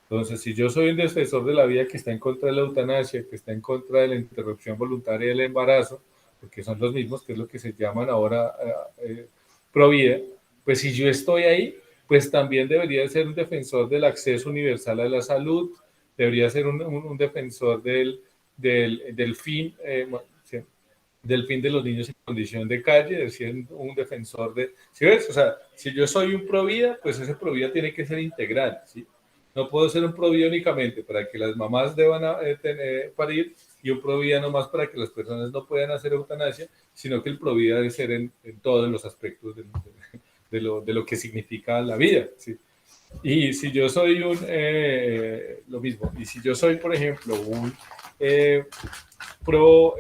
A: Entonces, si yo soy un defensor de la vida que está en contra de la eutanasia, que está en contra de la interrupción voluntaria del embarazo, porque son los mismos, que es lo que se llaman ahora pro vida, pues si yo estoy ahí, pues también debería ser un defensor del acceso universal a la salud, debería ser un defensor del fin, sí, del fin de los niños en condición de calle, decir, un defensor de... ¿Sí ves? O sea, si yo soy un pro vida, pues ese pro vida tiene que ser integral, ¿sí? No puedo ser un pro vida únicamente para que las mamás deban parir y un provida no más para que las personas no puedan hacer eutanasia, sino que el provida debe ser en todos los aspectos de lo que significa la vida, ¿sí? Y si yo soy lo mismo, y si yo soy, por ejemplo, eh, pro,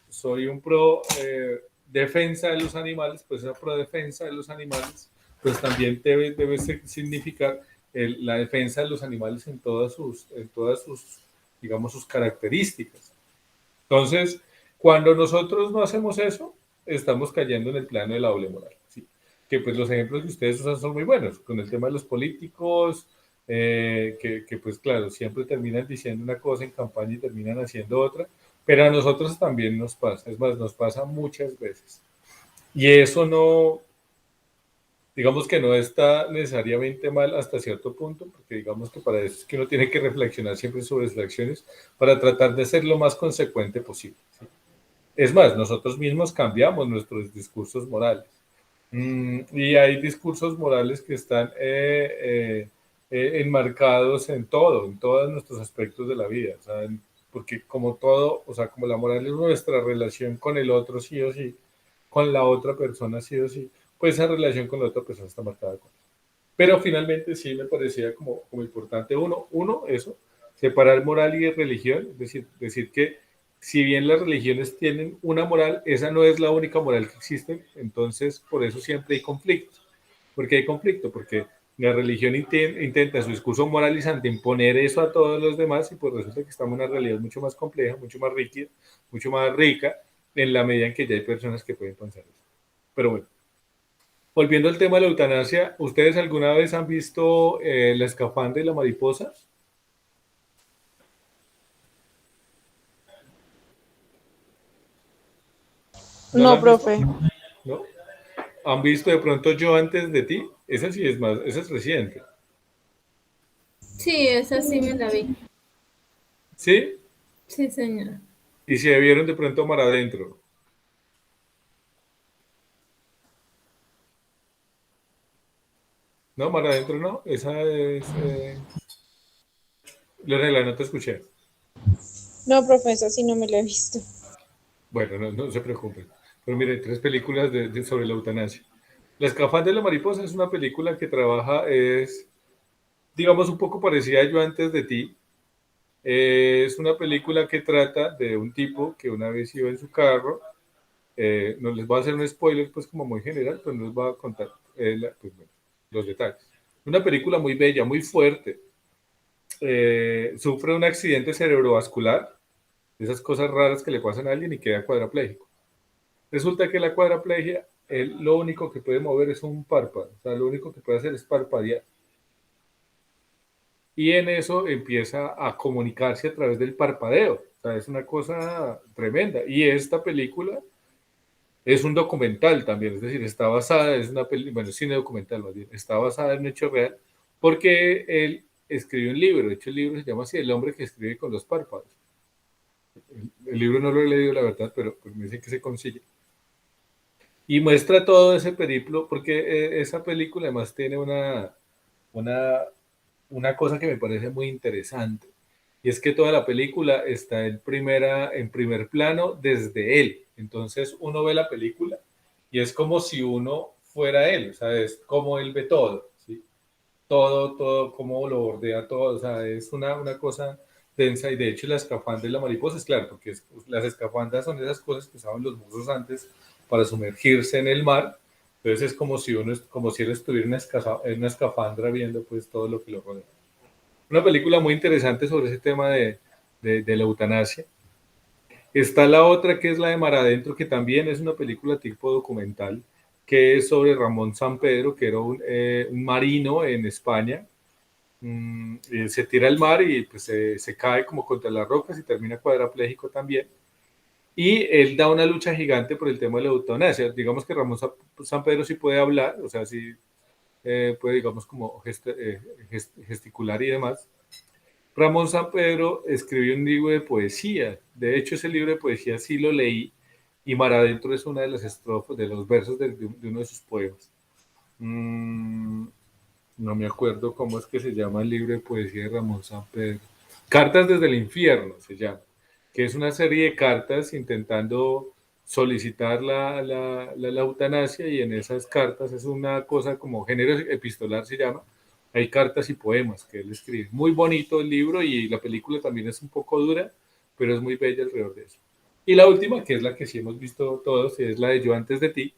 A: soy un pro defensa de los animales, pues esa pro defensa de los animales, pues también debe significar la defensa de los animales en todas sus, digamos, sus características. Entonces, cuando nosotros no hacemos eso, estamos cayendo en el plano de la doble moral, ¿sí? Que pues los ejemplos que ustedes usan son muy buenos, con el tema de los políticos, que pues claro, siempre terminan diciendo una cosa en campaña y terminan haciendo otra, pero a nosotros también nos pasa, es más, nos pasa muchas veces. Y eso no, digamos que no está necesariamente mal hasta cierto punto, porque digamos que para eso es que uno tiene que reflexionar siempre sobre sus acciones para tratar de ser lo más consecuente posible, ¿sí? Es más, nosotros mismos cambiamos nuestros discursos morales. Y hay discursos morales que están enmarcados en todo, en todos nuestros aspectos de la vida. O sea, porque como todo, o sea, como la moral es nuestra relación con el otro sí o sí, con la otra persona sí o sí, pues esa relación con la otra persona está marcada con eso. Pero finalmente sí me parecía como importante eso, separar moral y religión, es decir que si bien las religiones tienen una moral, esa no es la única moral que existe, entonces por eso siempre hay conflicto. ¿Por qué hay conflicto? Porque la religión intenta en su discurso moralizante imponer eso a todos los demás y pues resulta que estamos en una realidad mucho más compleja, mucho más rica, mucho más rica, en la medida en que ya hay personas que pueden pensar eso. Pero bueno, volviendo al tema de la eutanasia, ¿ustedes alguna vez han visto La escafandra y la mariposa? ¿No la
C: No,
A: han visto?
C: profe.
A: ¿No? ¿Han visto de pronto Yo antes de ti? Esa sí es más, esa es reciente.
B: Sí, esa sí me la vi.
A: ¿Sí?
B: Sí, señor.
A: Y si vieron de pronto Mar Adentro. No, Mar Adentro no. Esa es. Lorela, no te escuché.
C: No, profesor, sí no me lo he visto.
A: Bueno, no se preocupen. Pero mire, tres películas sobre la eutanasia. La escafandra de la mariposa es una película que trabaja, digamos, un poco parecida a Yo antes de ti. Es una película que trata de un tipo que una vez iba en su carro. No les voy a hacer un spoiler, pues como muy general, pero no les voy a contar pues, bueno, los detalles. Una película muy bella, muy fuerte. Sufre un accidente cerebrovascular, esas cosas raras que le pasan a alguien y queda cuadrapléjico. Resulta que la cuadraplegia, él lo único que puede mover es un párpado, o sea, lo único que puede hacer es parpadear. Y en eso empieza a comunicarse a través del parpadeo. O sea, es una cosa tremenda. Y esta película es un documental también, es decir, está basada, es una película, bueno, cine documental más bien, está basada en un hecho real, porque él escribió un libro, de hecho el libro se llama así, El hombre que escribe con los párpados. El libro no lo he leído, la verdad, pero pues me dicen que se consigue. Y muestra todo ese periplo, porque esa película además tiene una, una cosa que me parece muy interesante, y es que toda la película está en primer plano desde él. Entonces uno ve la película y es como si uno fuera él, o sea, es como él ve todo, ¿sí? Todo, cómo lo bordea todo, o sea, es una cosa densa. Y de hecho la escafandra y la mariposa es claro, porque las escafandras son esas cosas que usaban los buzos antes para sumergirse en el mar. Entonces es como si como si él estuviera en una escafandra viendo pues todo lo que lo rodea. Una película muy interesante sobre ese tema de la eutanasia. Está la otra que es la de Mar Adentro, que también es una película tipo documental, que es sobre Ramón Sampedro, que era un marino en España. Se tira al mar y pues se cae como contra las rocas y termina cuadrapléjico también. Y él da una lucha gigante por el tema de la eutanasia. Digamos que Ramón Sampedro sí puede hablar, o sea, sí puede, digamos, como gesticular y demás. Ramón Sampedro escribió un libro de poesía. De hecho, ese libro de poesía sí lo leí y Mar Adentro es una de las estrofas, de los versos de uno de sus poemas. No me acuerdo cómo es que se llama el libro de poesía de Ramón Sampedro. Cartas desde el infierno se llama. que es una serie de cartas intentando solicitar la eutanasia, y en esas cartas es una cosa como género epistolar se llama. Hay cartas y poemas que él escribe. Muy bonito el libro, y la película también es un poco dura, pero es muy bella alrededor de eso. Y la última, que es la que sí hemos visto todos, es la de Yo antes de ti,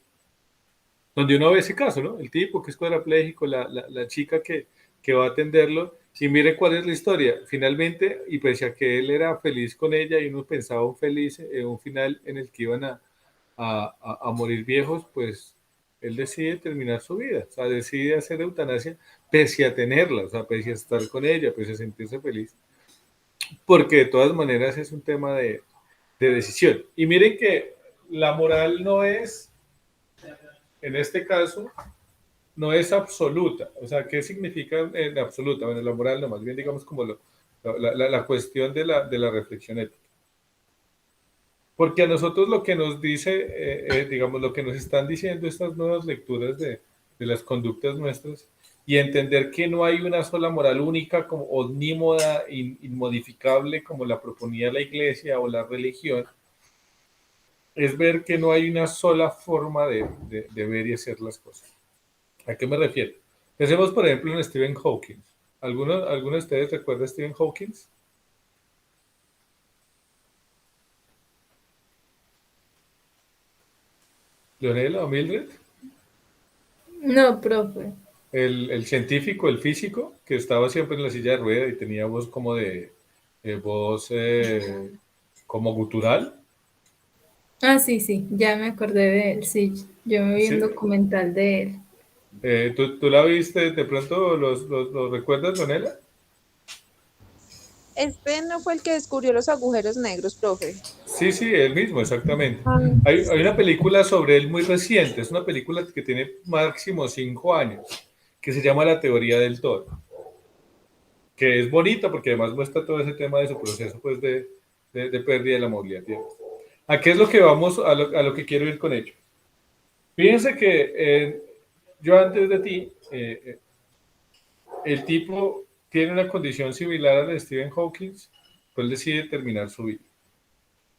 A: donde uno ve ese caso, ¿no? El tipo que es cuadrapléjico, la chica que va a atenderlo, y mire cuál es la historia. Finalmente, y pese a que él era feliz con ella y uno pensaba un final en el que iban a morir viejos, pues él decide terminar su vida, o sea, decide hacer eutanasia pese a tenerla, o sea, pese a estar con ella, pese a sentirse feliz, porque de todas maneras es un tema de decisión. Y miren que la moral no es, en este caso, no es absoluta. O sea, ¿qué significa en absoluta? Bueno, la moral no, más bien digamos como la cuestión de la reflexión ética. Porque a nosotros lo que nos dice, digamos, lo que nos están diciendo estas nuevas lecturas de las conductas nuestras, y entender que no hay una sola moral única, como omnímoda, inmodificable, como la proponía la iglesia o la religión, es ver que no hay una sola forma de ver y hacer las cosas. ¿A qué me refiero? Pensemos, por ejemplo, en Stephen Hawking. ¿Alguno de ustedes recuerda a Stephen Hawking? ¿Leonela o Mildred?
B: No, profe.
A: El científico, el físico, que estaba siempre en la silla de rueda y tenía voz como voz como gutural.
B: Ah, sí, sí, ya me acordé de él, sí. Yo me vi un
A: ¿Sí?
B: documental de él.
A: ¿Tú la viste? ¿De pronto los recuerdas, Leonela?
C: Este no fue el que descubrió los agujeros negros, profe.
A: Sí, sí, él mismo, exactamente.
C: Ah,
A: Hay una
C: sí.
A: película sobre él muy reciente, es una película que tiene máximo 5 años, que se llama La teoría del todo, que es bonita porque además muestra todo ese tema de su proceso, pues, de pérdida de la movilidad. ¿A qué es lo que vamos, a lo que quiero ir con ello? Fíjense que yo antes de ti, el tipo tiene una condición similar a la de Stephen Hawking, pues decide terminar su vida.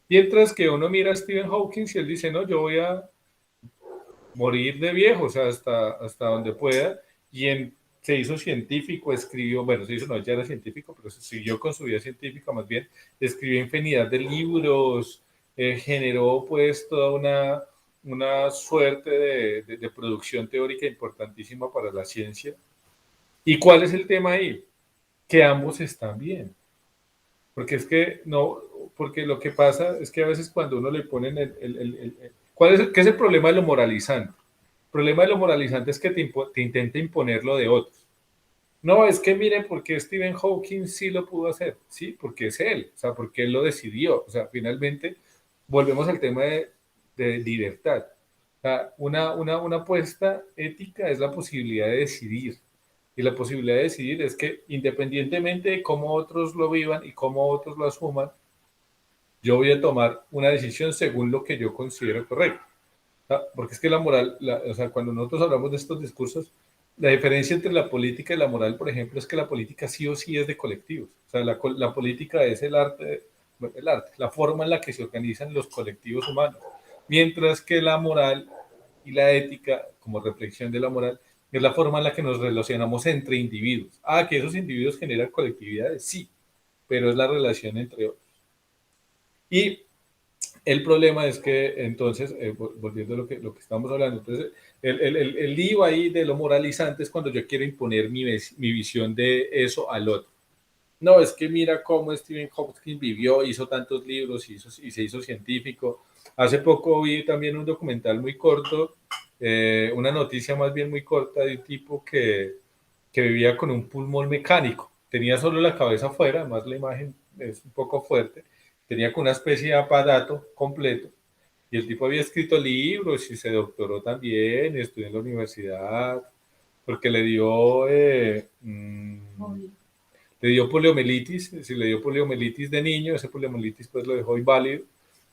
A: Mientras que uno mira a Stephen Hawking y él dice, no, yo voy a morir de viejo, o sea, hasta donde pueda, y se hizo científico, escribió, bueno, se hizo, no, ya era científico, pero se siguió con su vida científica más bien, escribió infinidad de libros, generó pues toda una suerte de producción teórica importantísima para la ciencia. ¿Y cuál es el tema ahí? Que ambos están bien. Porque es que no, porque lo que pasa es que a veces cuando uno le ponen ¿qué es el problema de lo moralizante? El problema de lo moralizante es que te intenta imponer lo de otros. No, es que miren, porque Stephen Hawking sí lo pudo hacer, sí, porque es él, o sea, porque él lo decidió, o sea, finalmente volvemos al tema de libertad. O sea, una apuesta ética es la posibilidad de decidir, y la posibilidad de decidir es que independientemente de cómo otros lo vivan y cómo otros lo asuman, yo voy a tomar una decisión según lo que yo considero correcto. Porque es que la moral, o sea, cuando nosotros hablamos de estos discursos, la diferencia entre la política y la moral, por ejemplo, es que la política sí o sí es de colectivos. O sea, la política es el arte, la forma en la que se organizan los colectivos humanos. Mientras que la moral y la ética, como reflexión de la moral, es la forma en la que nos relacionamos entre individuos. Que esos individuos generan colectividades, sí, pero es la relación entre otros. Y el problema es que entonces, volviendo a lo que estamos hablando, entonces el lío ahí de lo moralizante es cuando yo quiero imponer mi visión de eso al otro. No, es que mira cómo Stephen Hawking vivió, hizo tantos libros y se hizo científico. Hace poco vi también un documental muy corto, una noticia más bien muy corta de un tipo que vivía con un pulmón mecánico. Tenía solo la cabeza afuera, además la imagen es un poco fuerte. Tenía con una especie de aparato completo. Y el tipo había escrito libros y se doctoró también, y estudió en la universidad, porque le dio poliomielitis. Si le dio poliomielitis de niño, ese poliomielitis pues lo dejó inválido,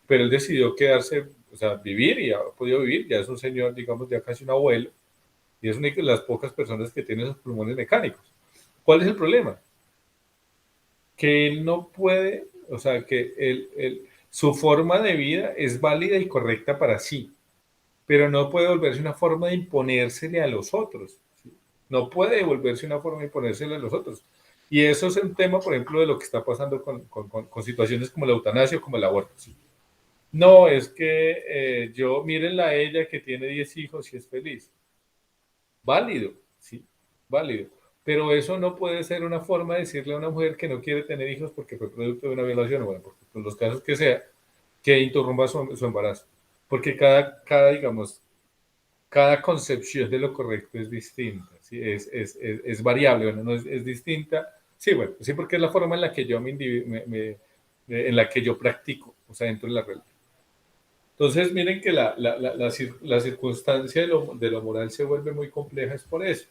A: pero él decidió quedarse, o sea, vivir, y ha podido vivir. Ya es un señor, digamos, ya casi un abuelo, y es una de las pocas personas que tienen esos pulmones mecánicos. ¿Cuál es el problema? Que él no puede, o sea, que su forma de vida es válida y correcta para sí, pero no puede volverse una forma de imponérsele a los otros. ¿Sí? No puede volverse una forma de imponérsele a los otros. Y eso es un tema, por ejemplo, de lo que está pasando con situaciones como la eutanasia o como el aborto. ¿Sí? No, es que mírenla a ella que tiene 10 hijos y es feliz. Válido, sí, válido. Pero eso no puede ser una forma de decirle a una mujer que no quiere tener hijos porque fue producto de una violación, o bueno, porque por los casos que sea, que interrumpa su embarazo. Porque digamos, cada concepción de lo correcto es distinta, ¿sí? Es variable, bueno, no es distinta. Sí, bueno, sí, porque es la forma en la que yo en la que yo practico, o sea, dentro de la religión. Entonces, miren que la circunstancia de lo moral se vuelve muy compleja, es por eso,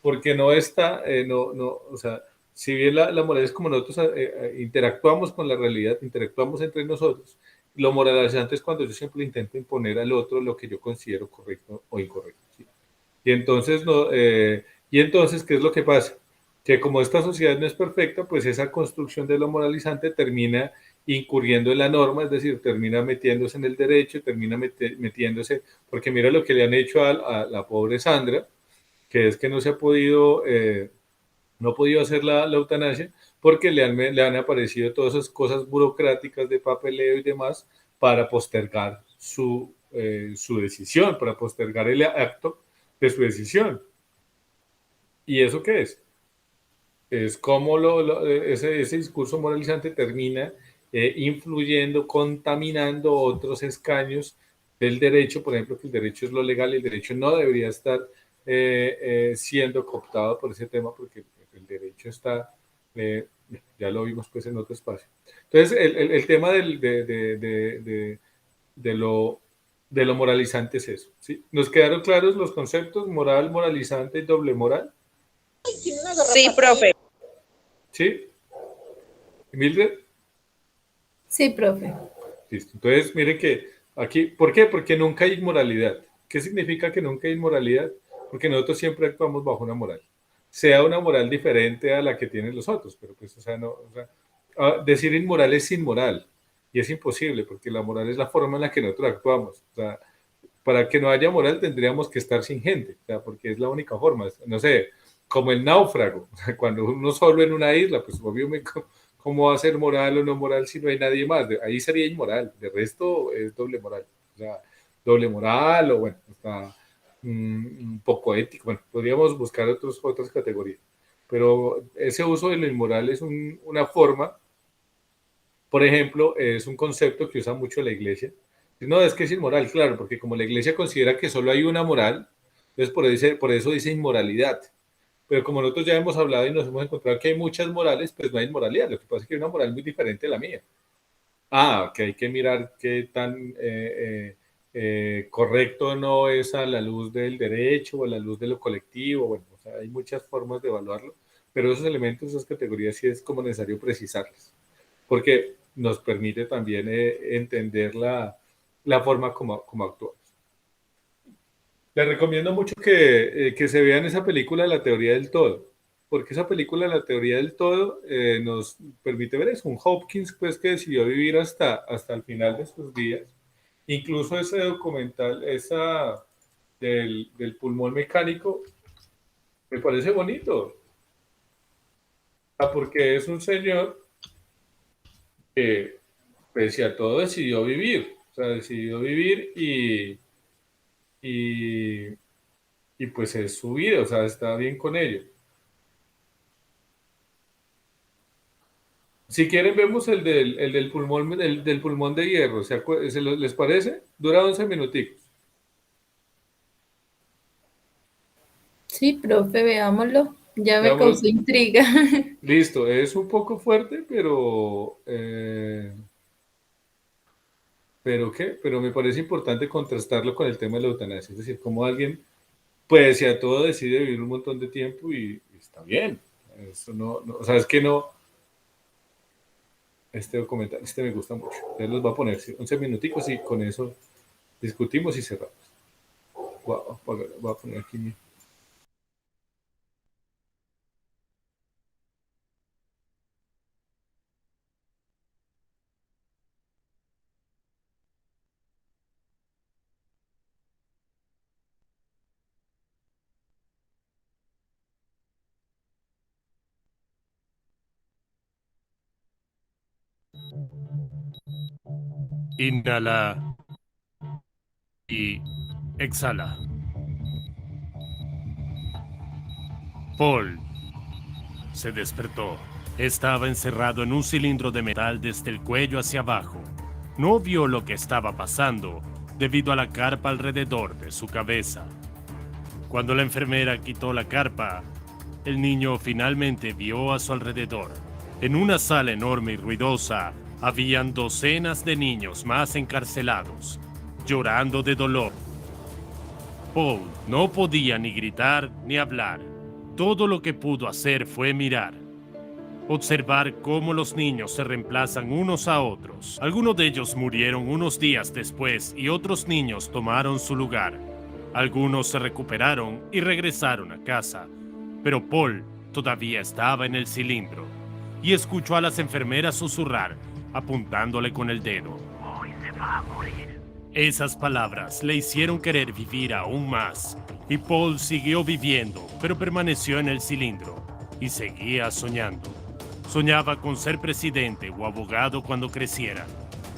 A: porque no está, o sea, si bien la moral es como nosotros interactuamos con la realidad, interactuamos entre nosotros, lo moralizante es cuando yo siempre intento imponer al otro lo que yo considero correcto o incorrecto. ¿Sí? Y entonces, ¿qué es lo que pasa? Que como esta sociedad no es perfecta, pues esa construcción de lo moralizante termina incurriendo en la norma, es decir, termina metiéndose en el derecho, termina metiéndose, porque mira lo que le han hecho a la pobre Sandra, que es que no se ha podido, no ha podido hacer la eutanasia, porque le han aparecido todas esas cosas burocráticas de papeleo y demás para postergar su decisión, para postergar el acto de su decisión. ¿Y eso qué es? Es como ese discurso moralizante termina influyendo, contaminando otros escaños del derecho, por ejemplo, que el derecho es lo legal y el derecho no debería estar siendo cooptado por ese tema porque el derecho está, eh, ya lo vimos pues en otro espacio. Entonces, el tema de lo moralizante es eso. ¿Sí? ¿Nos quedaron claros los conceptos moral, moralizante y doble moral?
C: Sí, profe.
A: ¿Sí? Mildred.
B: Sí, profe.
A: Listo. Entonces, mire que aquí, ¿por qué? Porque nunca hay inmoralidad. ¿Qué significa que nunca hay inmoralidad? Porque nosotros siempre actuamos bajo una moral. Sea una moral diferente a la que tienen los otros, pero pues, o sea, no, o sea, decir inmoral es inmoral. Y es imposible, porque la moral es la forma en la que nosotros actuamos. O sea, para que no haya moral tendríamos que estar sin gente, o sea, porque es la única forma. No sé, como el náufrago, cuando uno solo en una isla, pues obviamente, ¿cómo va a ser moral o no moral si no hay nadie más? Ahí sería inmoral, de resto es doble moral. O sea, doble moral o bueno, está un poco ético. Bueno, podríamos buscar otras categorías. Pero ese uso de lo inmoral es una forma, por ejemplo, es un concepto que usa mucho la iglesia. No, es que es inmoral, claro, porque como la iglesia considera que solo hay una moral, entonces por eso dice inmoralidad. Pero como nosotros ya hemos hablado y nos hemos encontrado que hay muchas morales, pues no hay inmoralidad. Lo que pasa es que hay una moral muy diferente a la mía. Que hay que mirar qué tan correcto no es a la luz del derecho o a la luz de lo colectivo. Bueno, o sea, hay muchas formas de evaluarlo, pero esos elementos, esas categorías sí es como necesario precisarlas, porque nos permite también entender la forma como actuamos. Les recomiendo mucho que se vean esa película La teoría del todo, porque esa película La teoría del todo nos permite ver eso, un Hopkins pues que decidió vivir hasta el final de sus días. Incluso ese documental, del pulmón mecánico, me parece bonito, porque es un señor que pese a todo decidió vivir, o sea, decidió vivir y, y pues es su vida, o sea, está bien con ello. Si quieren, vemos el del pulmón de hierro. ¿Les parece? Dura 11 minuticos.
B: Sí, profe, veámoslo. Ya me
A: Veámoslo.
B: causó intriga.
A: Listo, es un poco fuerte, pero ¿qué? Pero me parece importante contrastarlo con el tema de la eutanasia. Es decir, cómo alguien, pues, si a todo decide vivir un montón de tiempo y está bien. Eso o sea, es que no, este documental, me gusta mucho. Entonces los va a poner 11 minuticos y con eso discutimos y cerramos. Voy a poner aquí mi
F: Inhala y exhala. Paul se despertó. Estaba encerrado en un cilindro de metal desde el cuello hacia abajo. No vio lo que estaba pasando debido a la carpa alrededor de su cabeza. Cuando la enfermera quitó la carpa, el niño finalmente vio a su alrededor. En una sala enorme y ruidosa, habían docenas de niños más encarcelados, llorando de dolor. Paul no podía ni gritar ni hablar. Todo lo que pudo hacer fue mirar. Observar cómo los niños se reemplazan unos a otros. Algunos de ellos murieron unos días después y otros niños tomaron su lugar. Algunos se recuperaron y regresaron a casa, pero Paul todavía estaba en el cilindro y escuchó a las enfermeras susurrar, apuntándole con el dedo. Hoy se va a morir. Esas palabras le hicieron querer vivir aún más, y Paul siguió viviendo, pero permaneció en el cilindro y seguía soñando. Soñaba con ser presidente o abogado cuando creciera,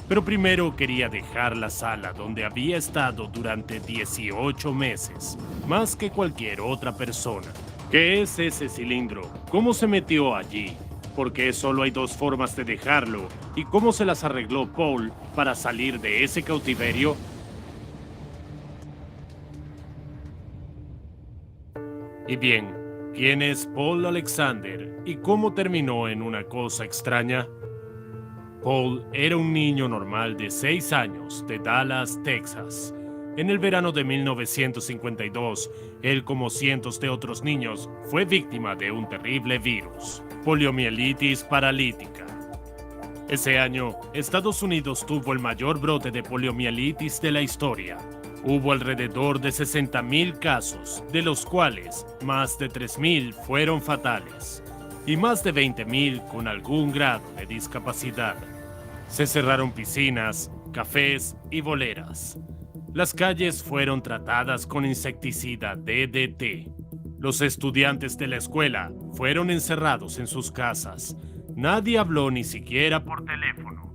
F: pero primero quería dejar la sala donde había estado durante 18 meses, más que cualquier otra persona. ¿Qué es ese cilindro? ¿Cómo se metió allí? ¿Por qué solo hay dos formas de dejarlo? ¿Y cómo se las arregló Paul para salir de ese cautiverio? Y bien, ¿quién es Paul Alexander y cómo terminó en una cosa extraña? Paul era un niño normal de 6 años de Dallas, Texas. En el verano de 1952, él, como cientos de otros niños, fue víctima de un terrible virus, poliomielitis paralítica. Ese año, Estados Unidos tuvo el mayor brote de poliomielitis de la historia. Hubo alrededor de 60,000 casos, de los cuales más de 3,000 fueron fatales y más de 20,000 con algún grado de discapacidad. Se cerraron piscinas, cafés y boleras. Las calles fueron tratadas con insecticida DDT. Los estudiantes de la escuela fueron encerrados en sus casas. Nadie habló ni siquiera por teléfono.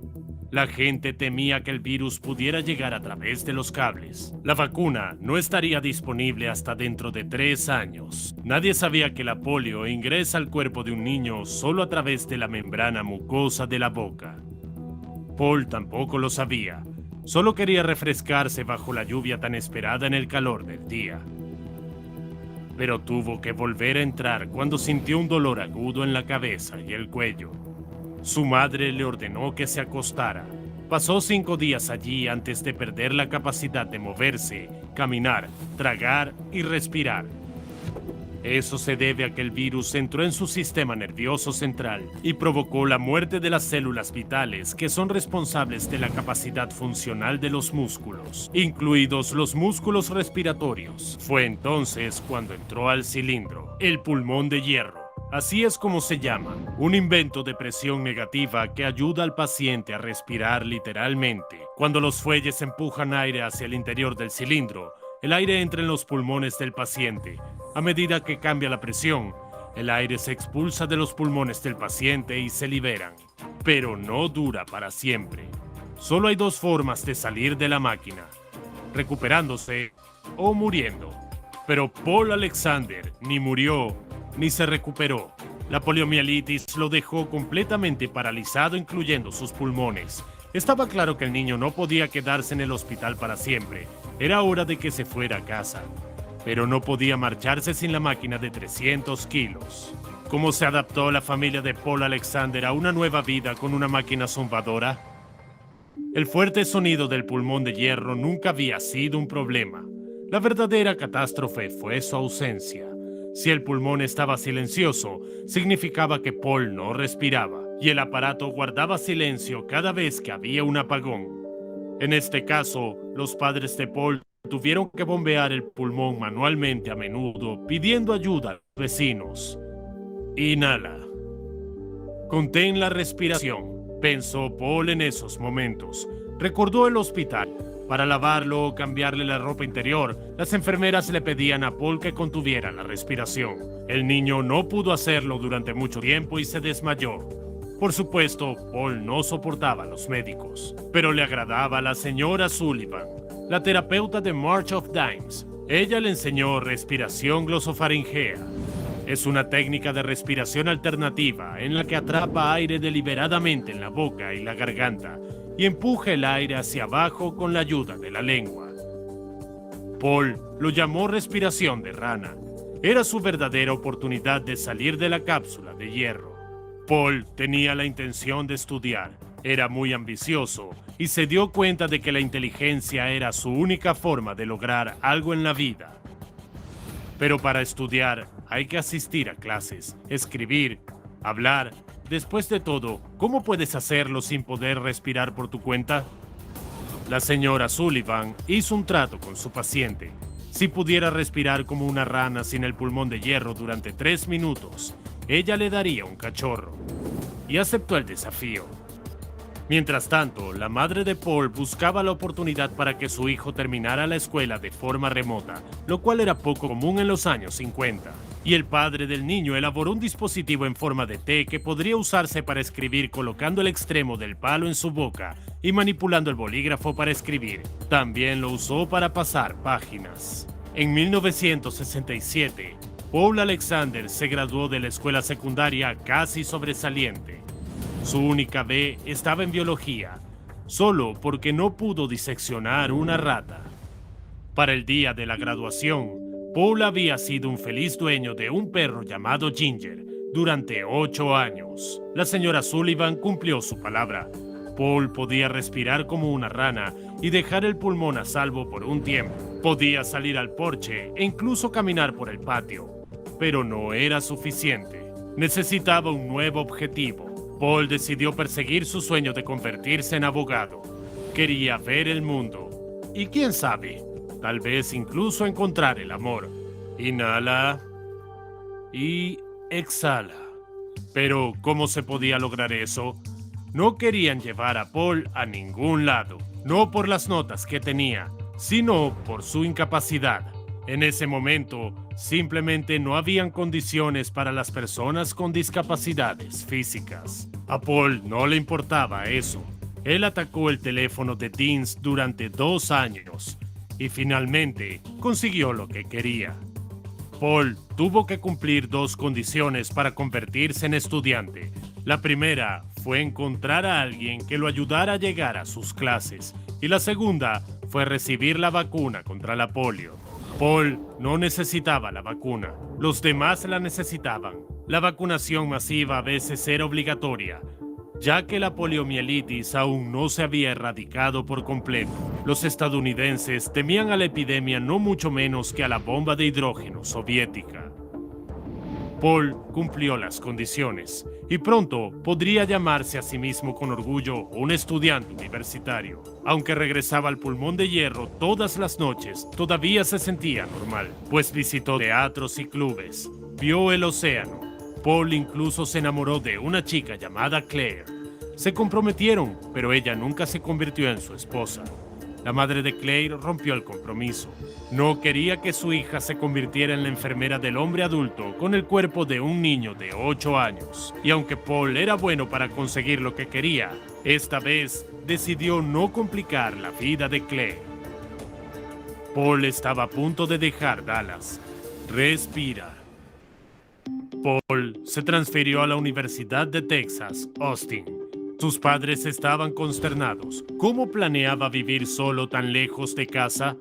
F: La gente temía que el virus pudiera llegar a través de los cables. La vacuna no estaría disponible hasta dentro de 3 años. Nadie sabía que la polio ingresa al cuerpo de un niño solo a través de la membrana mucosa de la boca. Paul tampoco lo sabía. Solo quería refrescarse bajo la lluvia tan esperada en el calor del día. Pero tuvo que volver a entrar cuando sintió un dolor agudo en la cabeza y el cuello. Su madre le ordenó que se acostara. Pasó 5 días allí antes de perder la capacidad de moverse, caminar, tragar y respirar. Eso se debe a que el virus entró en su sistema nervioso central y provocó la muerte de las células vitales que son responsables de la capacidad funcional de los músculos, incluidos los músculos respiratorios. Fue entonces cuando entró al cilindro, el pulmón de hierro. Así es como se llama, un invento de presión negativa que ayuda al paciente a respirar literalmente. Cuando los fuelles empujan aire hacia el interior del cilindro, el aire entra en los pulmones del paciente. A medida que cambia la presión, el aire se expulsa de los pulmones del paciente y se liberan. Pero no dura para siempre. Solo hay 2 formas de salir de la máquina: recuperándose o muriendo. Pero Paul Alexander ni murió ni se recuperó. La poliomielitis lo dejó completamente paralizado, incluyendo sus pulmones. Estaba claro que el niño no podía quedarse en el hospital para siempre. Era hora de que se fuera a casa. Pero no podía marcharse sin la máquina de 300 kilos. ¿Cómo se adaptó la familia de Paul Alexander a una nueva vida con una máquina zumbadora? El fuerte sonido del pulmón de hierro nunca había sido un problema. La verdadera catástrofe fue su ausencia. Si el pulmón estaba silencioso, significaba que Paul no respiraba, y el aparato guardaba silencio cada vez que había un apagón. En este caso, los padres de Paul tuvieron que bombear el pulmón manualmente a menudo, pidiendo ayuda a los vecinos. Inhala. Contén la respiración, pensó Paul en esos momentos. Recordó el hospital. Para lavarlo o cambiarle la ropa interior, las enfermeras le pedían a Paul que contuviera la respiración. El niño no pudo hacerlo durante mucho tiempo y se desmayó. Por supuesto, Paul no soportaba a los médicos, pero le agradaba a la señora Sullivan, la terapeuta de March of Dimes. Ella le enseñó respiración glosofaringea. Es una técnica de respiración alternativa en la que atrapa aire deliberadamente en la boca y la garganta y empuja el aire hacia abajo con la ayuda de la lengua. Paul lo llamó respiración de rana. Era su verdadera oportunidad de salir de la cápsula de hierro. Paul tenía la intención de estudiar, era muy ambicioso y se dio cuenta de que la inteligencia era su única forma de lograr algo en la vida. Pero para estudiar hay que asistir a clases, escribir, hablar. Después de todo, ¿cómo puedes hacerlo sin poder respirar por tu cuenta? La señora Sullivan hizo un trato con su paciente. Si pudiera respirar como una rana sin el pulmón de hierro durante 3 minutos, ella le daría un cachorro. Y aceptó el desafío. Mientras tanto, la madre de Paul buscaba la oportunidad para que su hijo terminara la escuela de forma remota, lo cual era poco común en los años 50. Y el padre del niño elaboró un dispositivo en forma de T que podría usarse para escribir colocando el extremo del palo en su boca y manipulando el bolígrafo para escribir. También lo usó para pasar páginas. En 1967, Paul Alexander se graduó de la escuela secundaria casi sobresaliente. Su única B estaba en biología, solo porque no pudo diseccionar una rata. Para el día de la graduación, Paul había sido un feliz dueño de un perro llamado Ginger durante 8 años. La señora Sullivan cumplió su palabra. Paul podía respirar como una rana y dejar el pulmón a salvo por un tiempo. Podía salir al porche e incluso caminar por el patio. Pero no era suficiente. Necesitaba un nuevo objetivo. Paul decidió perseguir su sueño de convertirse en abogado. Quería ver el mundo. Y quién sabe, tal vez incluso encontrar el amor. Inhala y exhala. Pero, ¿cómo se podía lograr eso? No querían llevar a Paul a ningún lado. No por las notas que tenía, sino por su incapacidad. En ese momento, simplemente no habían condiciones para las personas con discapacidades físicas. A Paul no le importaba eso. Él atacó el teléfono de Deans durante 2 años y finalmente consiguió lo que quería. Paul tuvo que cumplir 2 condiciones para convertirse en estudiante. La primera fue encontrar a alguien que lo ayudara a llegar a sus clases y la segunda fue recibir la vacuna contra la polio. Paul no necesitaba la vacuna, los demás la necesitaban. La vacunación masiva a veces era obligatoria, ya que la poliomielitis aún no se había erradicado por completo. Los estadounidenses temían a la epidemia no mucho menos que a la bomba de hidrógeno soviética. Paul cumplió las condiciones y pronto podría llamarse a sí mismo con orgullo un estudiante universitario. Aunque regresaba al pulmón de hierro todas las noches, todavía se sentía normal, pues visitó teatros y clubes, vio el océano. Paul incluso se enamoró de una chica llamada Claire. Se comprometieron, pero ella nunca se convirtió en su esposa. La madre de Claire rompió el compromiso. No quería que su hija se convirtiera en la enfermera del hombre adulto con el cuerpo de un niño de 8 años. Y aunque Paul era bueno para conseguir lo que quería, esta vez decidió no complicar la vida de Claire. Paul estaba a punto de dejar Dallas. Respira. Paul se transfirió a la Universidad de Texas, Austin. Sus padres estaban consternados. ¿Cómo planeaba vivir solo tan lejos de casa?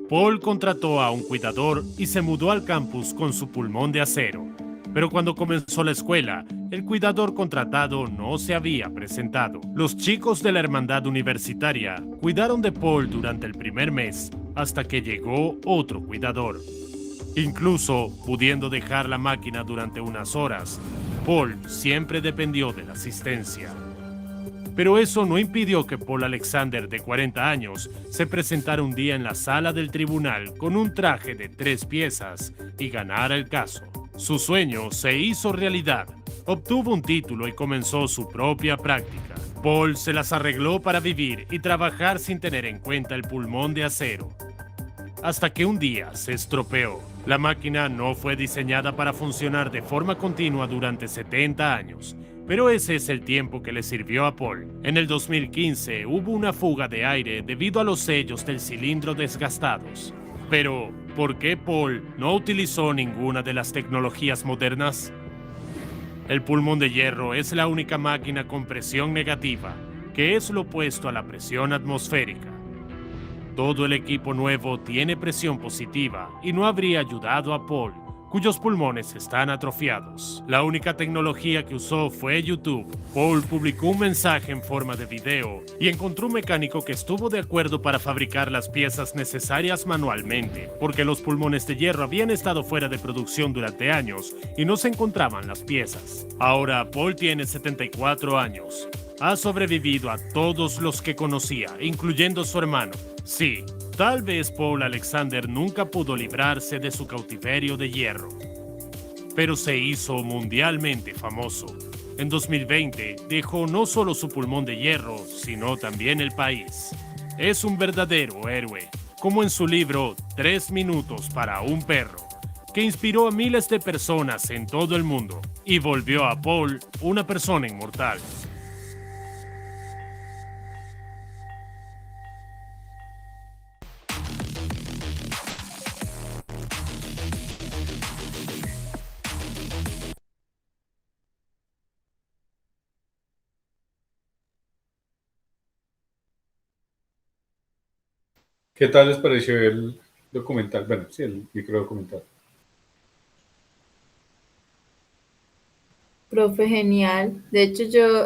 F: Paul contrató a un cuidador y se mudó al campus con su pulmón de acero. Pero cuando comenzó la escuela, el cuidador contratado no se había presentado. Los chicos de la hermandad universitaria cuidaron de Paul durante el primer mes, hasta que llegó otro cuidador. Incluso pudiendo dejar la máquina durante unas horas, Paul siempre dependió de la asistencia. Pero eso no impidió que Paul Alexander, de 40 años, se presentara un día en la sala del tribunal con un traje de 3 piezas y ganara el caso. Su sueño se hizo realidad. Obtuvo un título y comenzó su propia práctica. Paul se las arregló para vivir y trabajar sin tener en cuenta el pulmón de acero. Hasta que un día se estropeó. La máquina no fue diseñada para funcionar de forma continua durante 70 años. Pero ese es el tiempo que le sirvió a Paul. En el 2015 hubo una fuga de aire debido a los sellos del cilindro desgastados. Pero, ¿por qué Paul no utilizó ninguna de las tecnologías modernas? El pulmón de hierro es la única máquina con presión negativa, que es lo opuesto a la presión atmosférica. Todo el equipo nuevo tiene presión positiva y no habría ayudado a Paul, cuyos pulmones están atrofiados. La única tecnología que usó fue YouTube. Paul publicó un mensaje en forma de video y encontró un mecánico que estuvo de acuerdo para fabricar las piezas necesarias manualmente, porque los pulmones de hierro habían estado fuera de producción durante años y no se encontraban las piezas. Ahora Paul tiene 74 años. Ha sobrevivido a todos los que conocía, incluyendo su hermano. Sí, tal vez Paul Alexander nunca pudo librarse de su cautiverio de hierro, pero se hizo mundialmente famoso. En 2020 dejó no solo su pulmón de hierro, sino también el país. Es un verdadero héroe, como en su libro 3 minutos para un perro, que inspiró a miles de personas en todo el mundo y volvió a Paul una persona inmortal.
A: ¿Qué tal les pareció el documental? Bueno, sí, el microdocumental.
B: Profe, genial. De hecho, yo,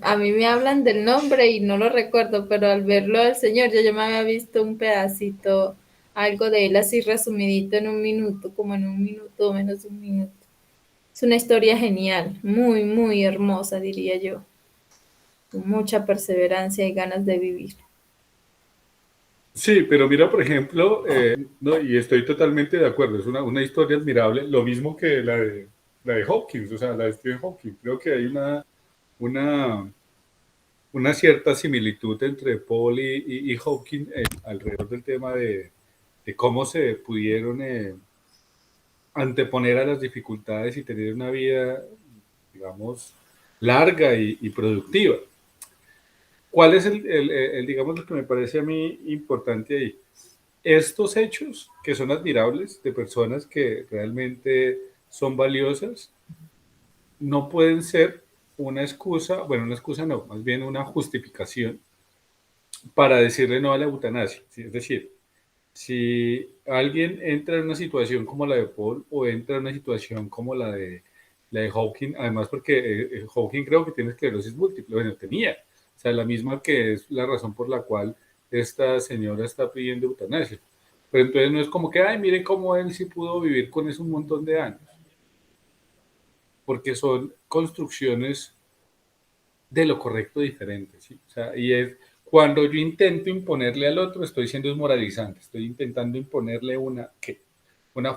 B: a mí me hablan del nombre y no lo recuerdo, pero al verlo al señor, yo ya me había visto un pedacito, algo de él así resumidito en un minuto, como en un minuto o menos de un minuto. Es una historia genial, muy, muy hermosa, diría yo. Con mucha perseverancia y ganas de vivir.
A: Sí, pero mira, por ejemplo, no, y estoy totalmente de acuerdo, es una historia admirable, lo mismo que la de Hawkins, o sea, la de Stephen Hawking. Creo que hay una, una cierta similitud entre Paul y Hawking alrededor del tema de cómo se pudieron anteponer a las dificultades y tener una vida, digamos, larga y productiva. ¿Cuál es digamos, lo que me parece a mí importante ahí? Estos hechos que son admirables de personas que realmente son valiosas, no pueden ser una excusa, bueno, una excusa no, más bien una justificación para decirle no a la eutanasia. ¿Sí? Es decir, si alguien entra en una situación como la de Paul o entra en una situación como la de Hawking, además porque Hawking creo que tiene esclerosis múltiple, bueno, tenía, o sea, la misma que es la razón por la cual esta señora está pidiendo eutanasia. Pero entonces no es como que, ay, miren cómo él sí pudo vivir con eso un montón de años, porque son construcciones de lo correcto diferente, ¿sí? O sea, y es cuando yo intento imponerle al otro, estoy siendo desmoralizante, estoy intentando imponerle una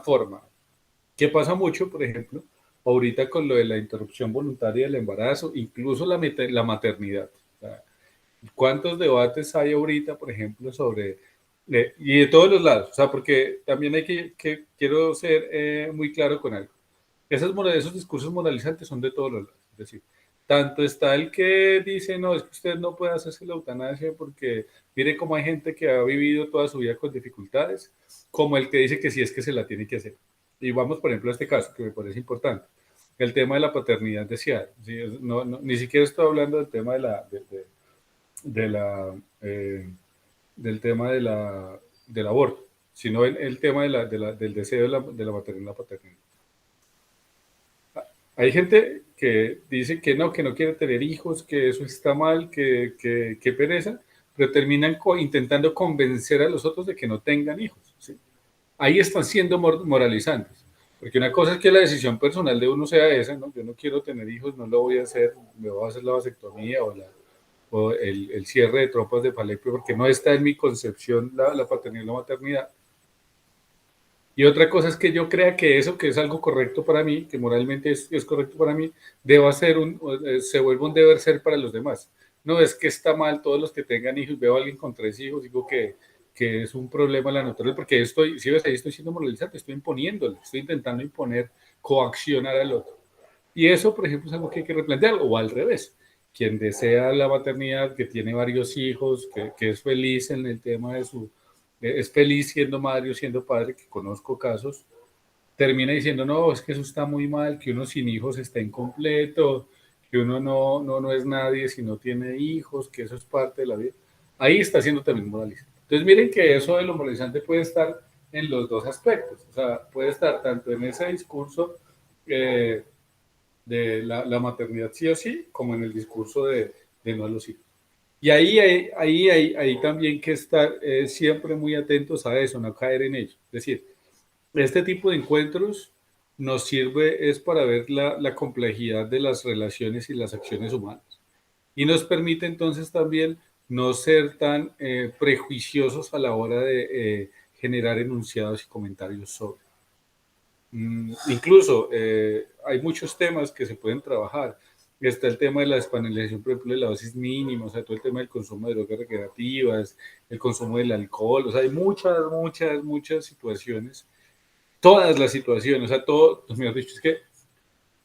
A: forma. ¿Qué pasa mucho, por ejemplo, ahorita con lo de la interrupción voluntaria del embarazo, incluso la maternidad? O sea, ¿cuántos debates hay ahorita, por ejemplo, sobre, y de todos los lados? O sea, porque también hay quiero ser muy claro con algo. Esos discursos moralizantes son de todos los lados. Es decir, tanto está el que dice, no, es que usted no puede hacerse la eutanasia porque mire cómo hay gente que ha vivido toda su vida con dificultades, como el que dice que sí es que se la tiene que hacer. Y vamos, por ejemplo, a este caso, que me parece importante. El tema de la paternidad deseada. ¿Sí? Ni siquiera estoy hablando del tema de la, del tema del aborto, sino el tema del deseo de la maternidad y la paternidad. Hay gente que dice que no quiere tener hijos, que eso está mal, que pereza, pero terminan intentando convencer a los otros de que no tengan hijos. ¿Sí? Ahí están siendo moralizantes. Porque una cosa es que la decisión personal de uno sea esa, ¿no? Yo no quiero tener hijos, no lo voy a hacer, me voy a hacer la vasectomía o el cierre de trompas de Falopio, porque no está en mi concepción la paternidad y la maternidad. Y otra cosa es que yo crea que eso que es algo correcto para mí, que moralmente es correcto para mí, deba ser se vuelve un deber ser para los demás. No es que está mal todos los que tengan hijos, veo a alguien con 3 hijos, digo que es un problema la naturaleza, porque si ves ahí estoy siendo moralizante, estoy imponiéndole, estoy intentando imponer, coaccionar al otro. Y eso, por ejemplo, es algo que hay que replantear, o al revés. Quien desea la maternidad, que tiene varios hijos, que es feliz en el tema de su... es feliz siendo madre o siendo padre, que conozco casos, termina diciendo, no, es que eso está muy mal, que uno sin hijos está incompleto, que uno no es nadie si no tiene hijos, que eso es parte de la vida. Ahí está siendo también moralista. Entonces miren que eso de lo moralizante puede estar en los dos aspectos, o sea, puede estar tanto en ese discurso de la maternidad sí o sí, como en el discurso de no a los hijos. Y ahí también que estar siempre muy atentos a eso, no caer en ello. Es decir, este tipo de encuentros nos sirve es para ver la complejidad de las relaciones y las acciones humanas. Y nos permite entonces también no ser tan prejuiciosos a la hora de generar enunciados y comentarios sobre. Incluso hay muchos temas que se pueden trabajar. Está el tema de la despenalización, por ejemplo, de la dosis mínima, o sea, todo el tema del consumo de drogas recreativas, el consumo del alcohol, o sea, hay muchas situaciones, todas las situaciones, o sea, todo, mejor dicho, es que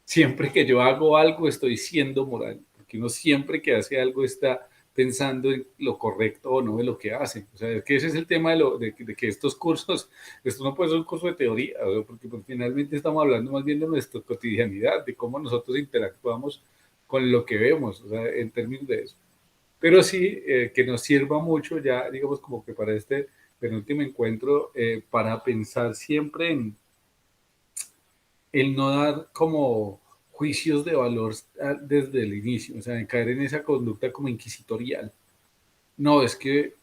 A: siempre que yo hago algo estoy siendo moral, porque uno siempre que hace algo está pensando en lo correcto o no de lo que hace. O sea, es que ese es el tema de que estos cursos, esto no puede ser un curso de teoría, porque pues, finalmente estamos hablando más bien de nuestra cotidianidad, de cómo nosotros interactuamos con lo que vemos, o sea, en términos de eso. Pero sí, que nos sirva mucho ya, digamos, como que para este penúltimo encuentro, para pensar siempre en el no dar como juicios de valor desde el inicio, o sea, en caer en esa conducta como inquisitorial. No, es que,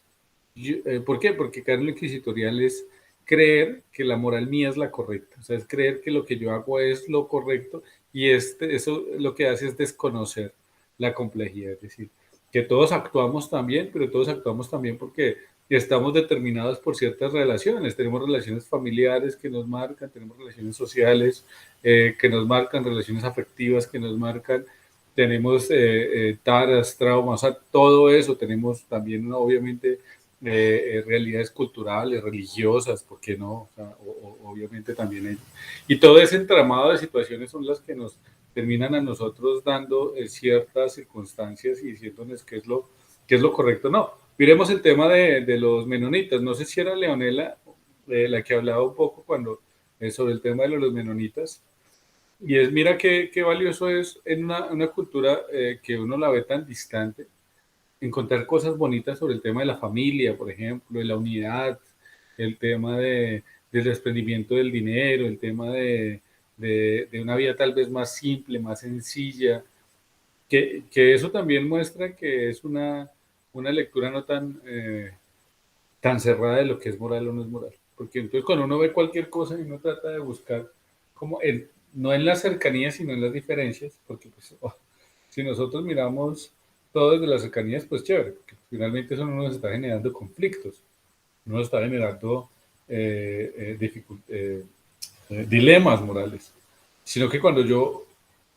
A: ¿por qué? Porque caer en lo inquisitorial es creer que la moral mía es la correcta, o sea, es creer que lo que yo hago es lo correcto y eso lo que hace es desconocer la complejidad, es decir, que todos actuamos también, pero todos actuamos también porque estamos determinados por ciertas relaciones, tenemos relaciones familiares que nos marcan, tenemos relaciones sociales que nos marcan, relaciones afectivas que nos marcan, tenemos taras, traumas, o sea, todo eso, tenemos también obviamente realidades culturales, religiosas, ¿por qué no? O sea, obviamente también ellos. Y todo ese entramado de situaciones son las que nos terminan a nosotros dando ciertas circunstancias y diciéndonos qué es lo correcto. No, miremos el tema de los menonitas. No sé si era Leonela la que hablaba un poco cuando sobre el tema de los menonitas. Y es, mira qué valioso es en una cultura que uno la ve tan distante, encontrar cosas bonitas sobre el tema de la familia, por ejemplo, de la unidad, el tema del desprendimiento del dinero, el tema de una vida tal vez más simple, más sencilla, que eso también muestra que es una lectura no tan cerrada de lo que es moral o no es moral. Porque entonces cuando uno ve cualquier cosa y uno trata de buscar como no en las cercanías, sino en las diferencias, porque pues, si nosotros miramos todo desde las cercanías, pues chévere, porque finalmente eso no nos está generando conflictos, no nos está generando dilemas morales, sino que cuando yo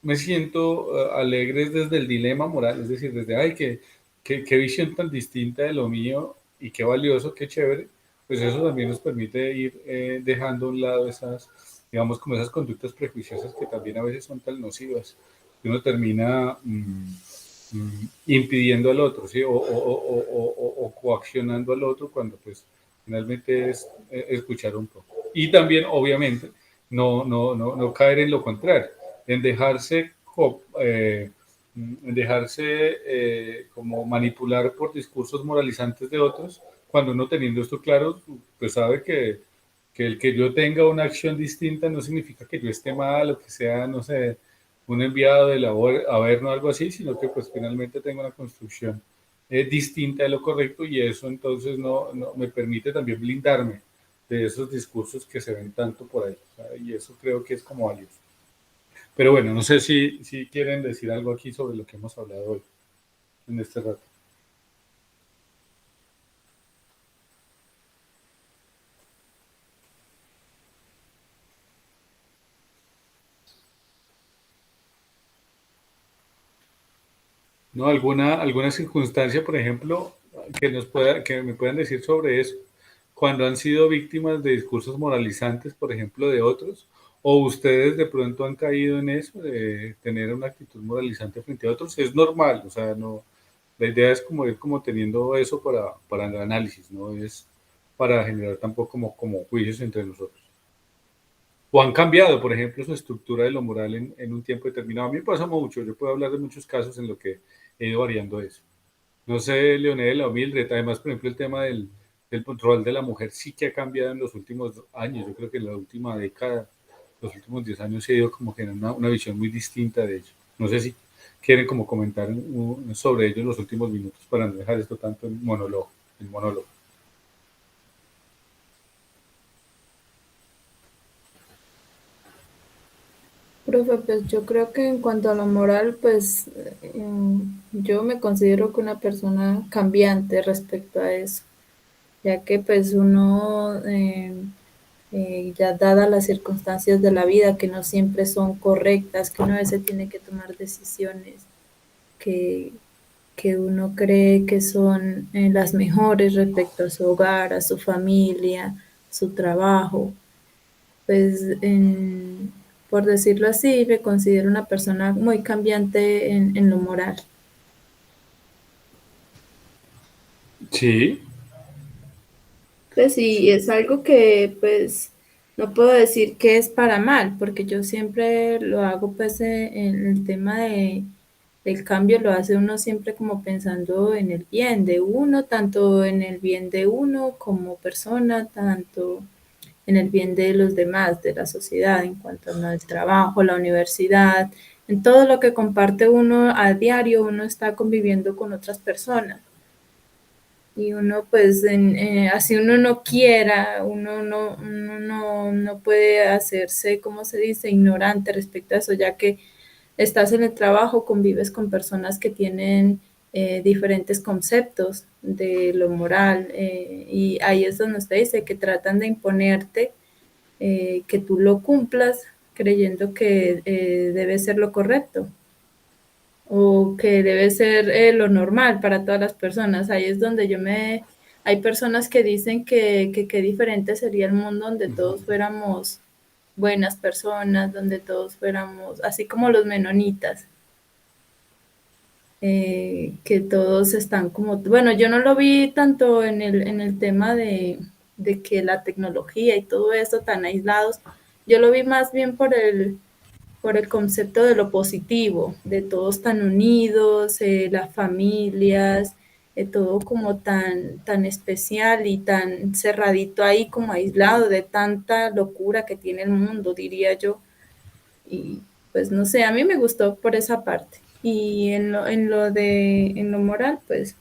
A: me siento alegre desde el dilema moral, es decir, desde, ay, qué visión tan distinta de lo mío y qué valioso, qué chévere, pues eso también nos permite ir dejando a un lado esas, digamos, como esas conductas prejuiciosas que también a veces son tan nocivas, que uno termina impidiendo al otro, ¿sí? O coaccionando al otro cuando pues finalmente es escuchar un poco. Y también, obviamente, no caer en lo contrario, en dejarse como manipular por discursos moralizantes de otros, cuando uno teniendo esto claro, pues sabe que el que yo tenga una acción distinta no significa que yo esté mal o que sea, no sé, un enviado del Averno o algo así, sino que pues finalmente tengo una construcción distinta de lo correcto y eso entonces no me permite también blindarme de esos discursos que se ven tanto por ahí, ¿sabes? Y eso creo que es como valioso. Pero bueno, no sé si quieren decir algo aquí sobre lo que hemos hablado hoy, en este rato. ¿No? ¿Alguna circunstancia, por ejemplo, que me puedan decir sobre eso? Cuando han sido víctimas de discursos moralizantes, por ejemplo, de otros, ¿O ustedes de pronto han caído en eso de tener una actitud moralizante frente a otros? Es normal, o sea, no, la idea es como ir como teniendo eso para el análisis, no es para generar tampoco como juicios entre nosotros. O han cambiado, por ejemplo, su estructura de lo moral en un tiempo determinado. A mí me pasa mucho, yo puedo hablar de muchos casos en los que he ido variando eso. No sé, Leonela o Mildred, además, por ejemplo, el tema del control de la mujer sí que ha cambiado en los últimos años. Yo creo que en la última década, los últimos 10 años se ha ido como generando una visión muy distinta de ello. No sé si quieren como comentar sobre ello en los últimos minutos para no dejar esto tanto en monólogo.
B: Profe, pues yo creo que en cuanto a lo moral, pues yo me considero que una persona cambiante respecto a eso, ya que pues uno, ya dadas las circunstancias de la vida, que no siempre son correctas, que uno a veces tiene que tomar decisiones que, que uno cree que son las mejores respecto a su hogar, a su familia, su trabajo, pues por decirlo así, me considero una persona muy cambiante en lo moral.
A: Sí,
B: Pues sí, es algo que pues no puedo decir que es para mal, porque yo siempre lo hago pues en el tema del cambio, lo hace uno siempre como pensando en el bien de uno, tanto en el bien de uno como persona, tanto en el bien de los demás, de la sociedad, en cuanto al trabajo, la universidad, en todo lo que comparte uno a diario, uno está conviviendo con otras personas. Y uno, pues, así uno no quiera, uno no puede hacerse, ¿cómo se dice?, ignorante respecto a eso, ya que estás en el trabajo, convives con personas que tienen diferentes conceptos de lo moral, y ahí es donde usted dice que tratan de imponerte, que tú lo cumplas creyendo que debe ser lo correcto o que debe ser lo normal para todas las personas. Ahí es donde hay personas que dicen que diferente sería el mundo donde todos fuéramos buenas personas, donde todos fuéramos, así como los menonitas, que todos están como, bueno, yo no lo vi tanto en el tema de que la tecnología y todo eso tan aislados, yo lo vi más bien por el concepto de lo positivo, de todos tan unidos, las familias, todo como tan especial y tan cerradito ahí, como aislado de tanta locura que tiene el mundo, diría yo. Y pues no sé, a mí me gustó por esa parte. Y en lo moral, pues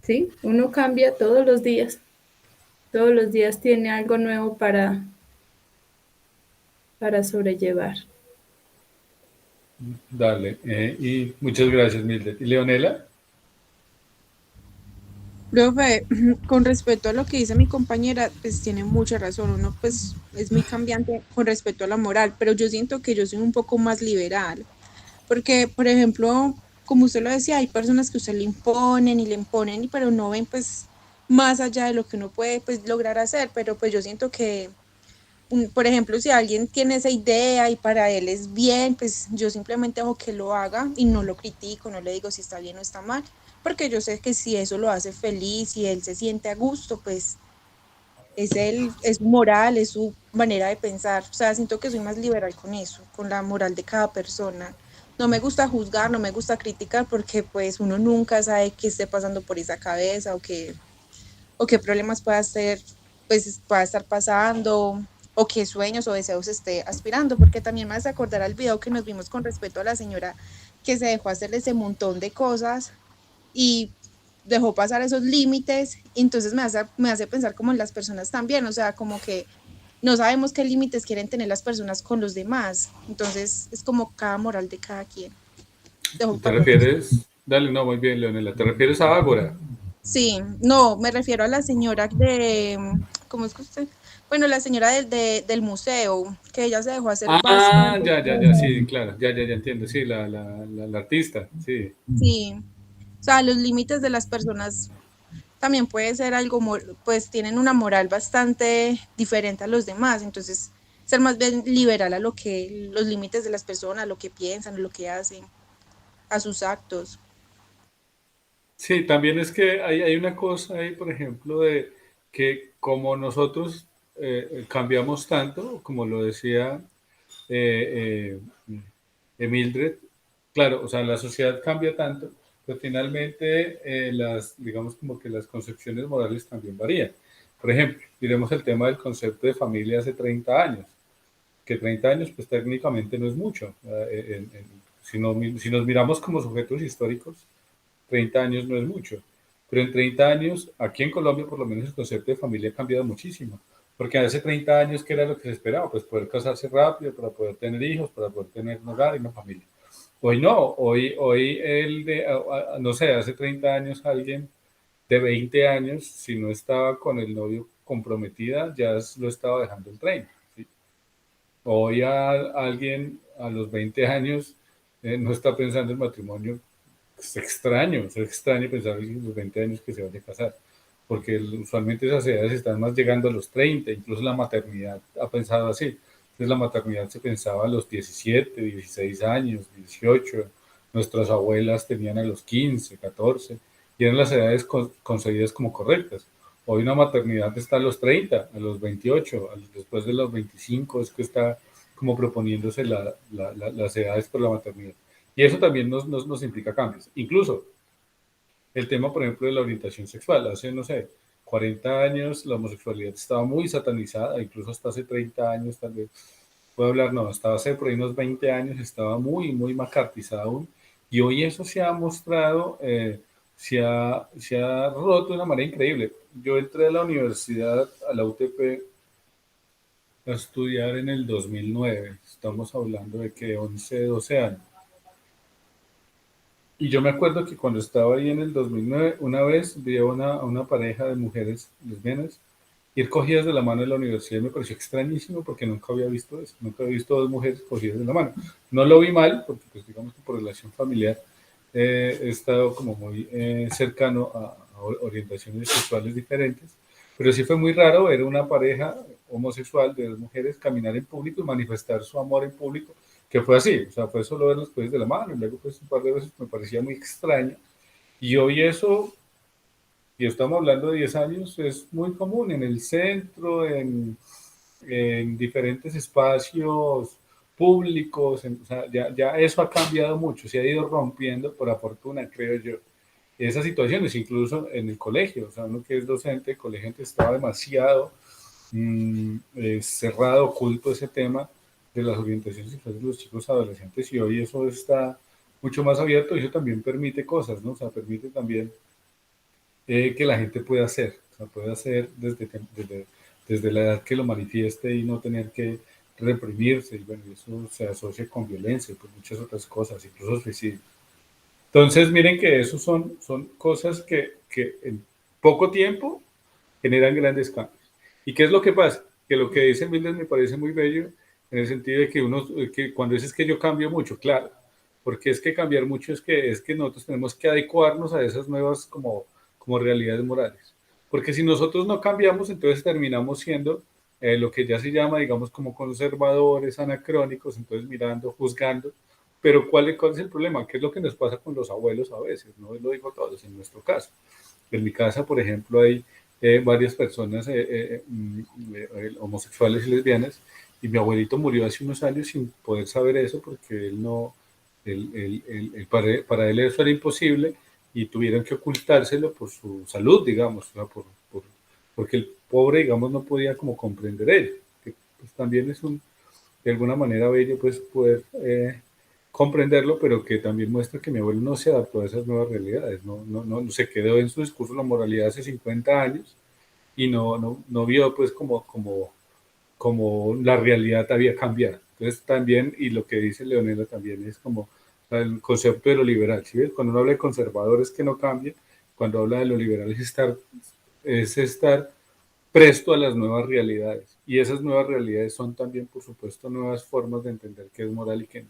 B: sí, uno cambia todos los días tiene algo nuevo para sobrellevar.
A: dale. Y muchas gracias, Mildred. ¿Y Leonela?
C: Profe, con respecto a lo que dice mi compañera, pues tiene mucha razón, uno pues es muy cambiante con respecto a la moral, pero yo siento que yo soy un poco más liberal, porque por ejemplo, como usted lo decía, hay personas que usted le imponen, pero no ven pues más allá de lo que uno puede pues lograr hacer, pero pues yo siento que por ejemplo, si alguien tiene esa idea y para él es bien, pues yo simplemente dejo que lo haga y no lo critico, no le digo si está bien o está mal, porque yo sé que si eso lo hace feliz y él se siente a gusto, pues es su moral, es su manera de pensar. O sea, siento que soy más liberal con eso, con la moral de cada persona. No me gusta juzgar, no me gusta criticar, porque pues uno nunca sabe qué esté pasando por esa cabeza o qué problemas pueda estar pasando, o qué sueños o deseos esté aspirando, porque también me hace acordar al video que nos vimos con respecto a la señora que se dejó hacer ese montón de cosas y dejó pasar esos límites, y entonces me hace pensar como en las personas también, o sea, como que no sabemos qué límites quieren tener las personas con los demás, entonces es como cada moral de cada quien. Dejo
A: ¿Te
C: pasar.
A: refieres? Dale, no, muy bien, Leonela. ¿Te refieres a Ágora?
C: Sí, no, me refiero a la señora ¿cómo es que usted? Bueno, la señora del museo, que ella se dejó hacer
A: Ah,
C: bastante
A: ya,
C: cosas.
A: sí, claro, ya entiendo, sí, la artista, sí.
C: Sí, o sea, los límites de las personas también puede ser algo, pues tienen una moral bastante diferente a los demás, entonces ser más bien liberal a los límites de las personas, a lo que piensan, a lo que hacen, a sus actos.
A: Sí, también es que hay una cosa ahí, por ejemplo, de que como nosotros cambiamos tanto, como lo decía eh, Mildred, claro, o sea, la sociedad cambia tanto, pero finalmente digamos como que las concepciones morales también varían. Por ejemplo, diremos el tema del concepto de familia hace 30 años, que 30 años pues técnicamente no es mucho. Si nos miramos como sujetos históricos, 30 años no es mucho, pero en 30 años, aquí en Colombia por lo menos el concepto de familia ha cambiado muchísimo, porque hace 30 años, ¿qué era lo que se esperaba? Pues poder casarse rápido, para poder tener hijos, para poder tener un hogar y una familia. Hoy no, hoy no sé, hace 30 años alguien de 20 años, si no estaba con el novio comprometida, ya lo estaba dejando el tren. ¿Sí? Hoy alguien a los 20 años no está pensando en matrimonio. Es extraño pensar en los 20 años que se vaya a casar, porque usualmente esas edades están más llegando a los 30, incluso la maternidad ha pensado así. Entonces la maternidad se pensaba a los 17, 16 años, 18, nuestras abuelas tenían a los 15, 14, y eran las edades concebidas como correctas. Hoy una maternidad está a los 30, a los 28, después de los 25 es que está como proponiéndose las edades por la maternidad. Y eso también nos implica cambios. Incluso el tema, por ejemplo, de la orientación sexual. Hace, no sé, 40 años la homosexualidad estaba muy satanizada, incluso hasta hace 30 años, tal vez, puedo hablar, no, hasta hace por ahí unos 20 años estaba muy macartizada aún. Y hoy eso se ha mostrado, se ha roto de una manera increíble. Yo entré a la universidad, a la UTP, a estudiar en el 2009. Estamos hablando de que 11, 12 años. Y yo me acuerdo que cuando estaba ahí en el 2009, una vez vi a una pareja de mujeres lesbianas ir cogidas de la mano en la universidad y me pareció extrañísimo porque nunca había visto eso, nunca había visto dos mujeres cogidas de la mano. No lo vi mal, porque pues digamos que por relación familiar he estado como muy cercano a orientaciones sexuales diferentes, pero sí fue muy raro ver una pareja homosexual de dos mujeres caminar en público y manifestar su amor en público, que fue así, o sea, fue solo ver los pies de la mano, y luego pues un par de veces me parecía muy extraño, y hoy eso, y estamos hablando de 10 años, es muy común en el centro, en diferentes espacios públicos, o sea, ya eso ha cambiado mucho, se ha ido rompiendo por fortuna, creo yo, esas situaciones, incluso en el colegio, o sea, uno que es docente, el colegio antes estaba demasiado cerrado, oculto ese tema de las orientaciones sexuales de los chicos adolescentes, y hoy eso está mucho más abierto y eso también permite cosas, ¿no? O sea, permite también que la gente pueda hacer, o sea, pueda hacer desde la edad que lo manifieste y no tener que reprimirse, y bueno, eso se asocia con violencia y pues muchas otras cosas, incluso suicidio. Entonces, miren que eso son cosas que en poco tiempo generan grandes cambios. ¿Y qué es lo que pasa? Que lo que dice Mildred me parece muy bello en el sentido de que que cuando dices que yo cambio mucho, claro, porque es que cambiar mucho es que nosotros tenemos que adecuarnos a esas nuevas como realidades morales. Porque si nosotros no cambiamos, entonces terminamos siendo lo que ya se llama, digamos, como conservadores, anacrónicos, entonces mirando, juzgando. Pero ¿cuál es el problema? ¿Qué es lo que nos pasa con los abuelos a veces? No lo digo todos, en nuestro caso. En mi casa, por ejemplo, hay varias personas homosexuales y lesbianas, y mi abuelito murió hace unos años sin poder saber eso porque él no, para él eso era imposible y tuvieron que ocultárselo por su salud, digamos, o sea, porque el pobre, digamos, no podía como comprender ello, que pues, también es de alguna manera bello pues poder comprenderlo, pero que también muestra que mi abuelo no se adaptó a esas nuevas realidades, no se quedó en su discurso de la moralidad hace 50 años y no vio pues como la realidad había cambiado. Entonces también, y lo que dice Leonela también es como el concepto de lo liberal, ¿sí ves? Cuando uno habla de conservadores que no cambian, cuando habla de lo liberal es estar presto a las nuevas realidades. Y esas nuevas realidades son también, por supuesto, nuevas formas de entender qué es moral y qué no.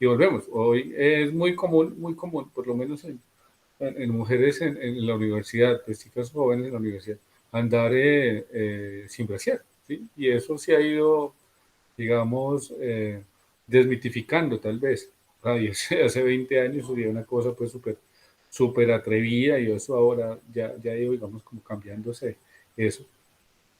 A: Y volvemos, hoy es muy común, por lo menos en mujeres en la universidad, pues chicas jóvenes en la universidad, andar sin brasier, ¿sí? Y eso se ha ido digamos, desmitificando tal vez. Ay, hace 20 años sería una cosa pues súper atrevida y eso ahora ya ido, digamos, como cambiándose eso.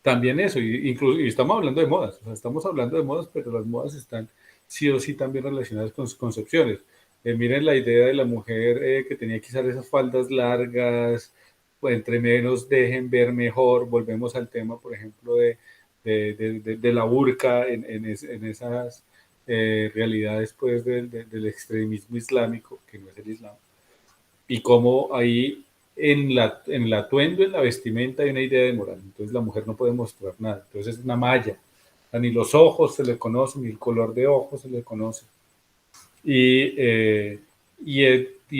A: También eso, incluso, y estamos hablando de modas, o sea, estamos hablando de modas, pero las modas están sí o sí también relacionadas con sus concepciones. Miren la idea de la mujer que tenía que usar esas faldas largas, pues, entre menos dejen ver mejor. Volvemos al tema, por ejemplo, de la burka en esas realidades pues, del extremismo islámico, que no es el Islam, y cómo ahí en el atuendo, en la vestimenta, hay una idea de moral. Entonces la mujer no puede mostrar nada. Entonces es una malla. O sea, ni los ojos se le conocen, ni el color de ojos se le conoce. Y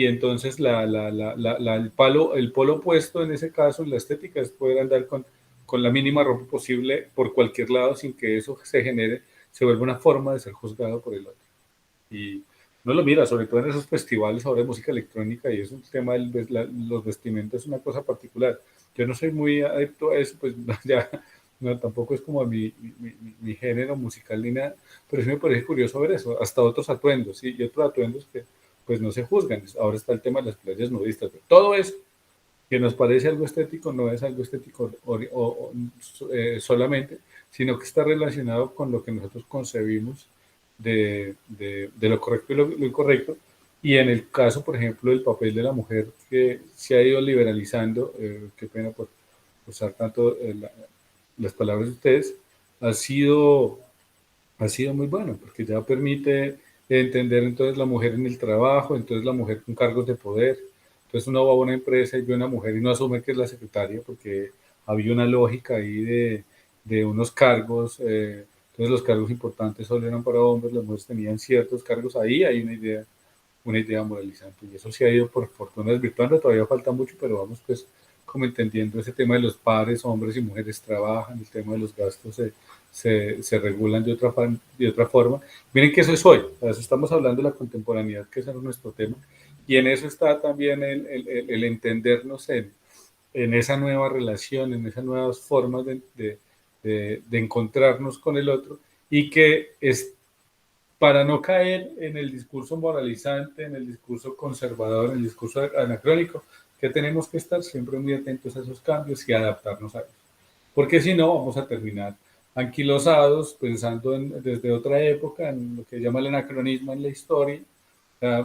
A: entonces el polo opuesto en ese caso, en la estética, es poder andar con la mínima ropa posible por cualquier lado sin que eso se genere, se vuelva una forma de ser juzgado por el otro. Y no lo mira, sobre todo en esos festivales ahora de música electrónica, y es un tema los vestimentas, es una cosa particular. Yo no soy muy adepto a eso, pues ya no, tampoco es como mi género musical ni nada, pero sí me parece curioso ver eso, hasta otros atuendos, ¿sí? Y otros atuendos que pues no se juzgan. Ahora está el tema de las playas nudistas, pero todo eso que nos parece algo estético no es algo estético solamente, sino que está relacionado con lo que nosotros concebimos de lo correcto y lo incorrecto. Y en el caso, por ejemplo, del papel de la mujer que se ha ido liberalizando, qué pena por usar tanto las palabras de ustedes, ha sido, ha sido muy bueno, porque ya permite entender entonces la mujer en el trabajo, entonces la mujer con cargos de poder. Entonces uno va a una empresa y ve una mujer y no asume que es la secretaria, porque había una lógica ahí de unos cargos, entonces los cargos importantes solo eran para hombres, las mujeres tenían ciertos cargos, ahí hay una idea moralizante, y eso se ha ido por fortuna desvirtuando, todavía falta mucho, pero vamos pues como entendiendo ese tema de los pares, hombres y mujeres trabajan, el tema de los gastos se regulan de otra forma. Miren que eso es hoy, a eso estamos hablando de la contemporaneidad, que ese es nuestro tema, y en eso está también el entendernos en esa nueva relación, en esas nuevas formas de encontrarnos con el otro, y que es para no caer en el discurso moralizante, en el discurso conservador, en el discurso anacrónico, que tenemos que estar siempre muy atentos a esos cambios y adaptarnos a ellos. Porque si no, vamos a terminar anquilosados, pensando desde otra época, en lo que llama el anacronismo en la historia,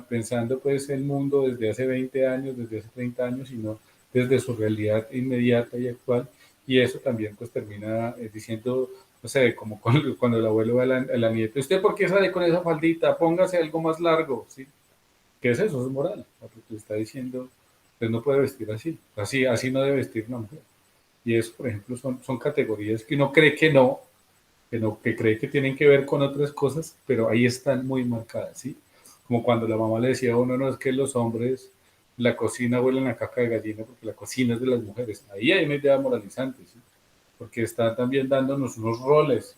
A: pensando pues el mundo desde hace 20 años, desde hace 30 años, y no desde su realidad inmediata y actual. Y eso también pues termina diciendo, no sé, como cuando el abuelo ve a la nieta, ¿usted por qué sale con esa faldita? Póngase algo más largo, ¿sí? ¿Qué es eso? Es moral, porque está diciendo, usted no puede vestir así, así no debe vestir una mujer. Y eso, por ejemplo, son categorías que uno cree que no, que cree que tienen que ver con otras cosas, pero ahí están muy marcadas, ¿sí? Como cuando la mamá le decía a uno, no, es que los hombres, la cocina huelen a caca de gallina porque la cocina es de las mujeres. Ahí hay una idea moralizante, ¿sí? Porque está también dándonos unos roles,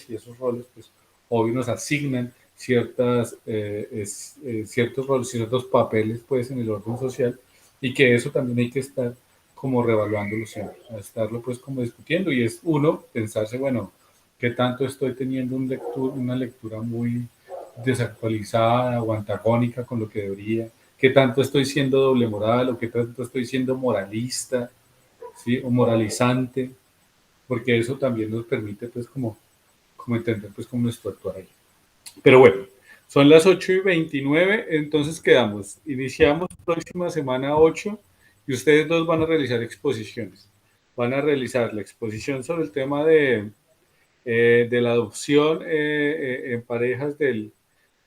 A: y esos roles, pues, obvio nos asignan ciertos roles, ciertos papeles, pues, en el orden social, y que eso también hay que estar como revaluándolo siempre, a estarlo, pues, como discutiendo, y es uno pensarse, bueno, ¿qué tanto estoy teniendo una lectura muy desactualizada o antagónica con lo que debería? ¿Qué tanto estoy siendo doble moral o qué tanto estoy siendo moralista, ¿sí? O moralizante? Porque eso también nos permite pues como entender pues cómo nuestro actuar ahí. Pero bueno, son las 8:29, entonces quedamos, iniciamos próxima semana 8 y ustedes dos van a realizar exposiciones. Van a realizar la exposición sobre el tema de la adopción en parejas del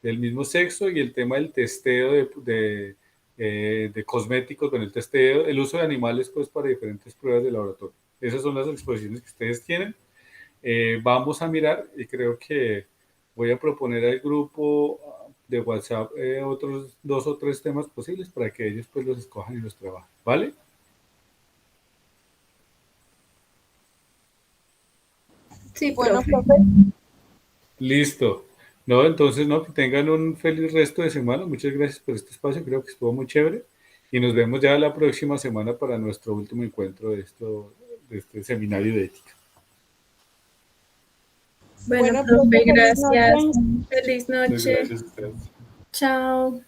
A: mismo sexo, y el tema del testeo de cosméticos, bueno, el testeo, el uso de animales pues para diferentes pruebas de laboratorio. Esas son las exposiciones que ustedes tienen. Vamos a mirar, y creo que voy a proponer al grupo de WhatsApp otros 2 o 3 temas posibles para que ellos pues los escojan y los trabajen, ¿vale?
B: Sí,
C: Bueno,
B: profe.
C: profe,
A: Listo. No, entonces, no, que tengan un feliz resto de semana. Muchas gracias por este espacio, creo que estuvo muy chévere. Y nos vemos ya la próxima semana para nuestro último encuentro de este seminario de ética.
B: Bueno,
C: profe,
B: profe,
C: feliz noche.
B: gracias. Feliz
A: Muchas
B: noche.
A: gracias a ustedes.
B: Chao.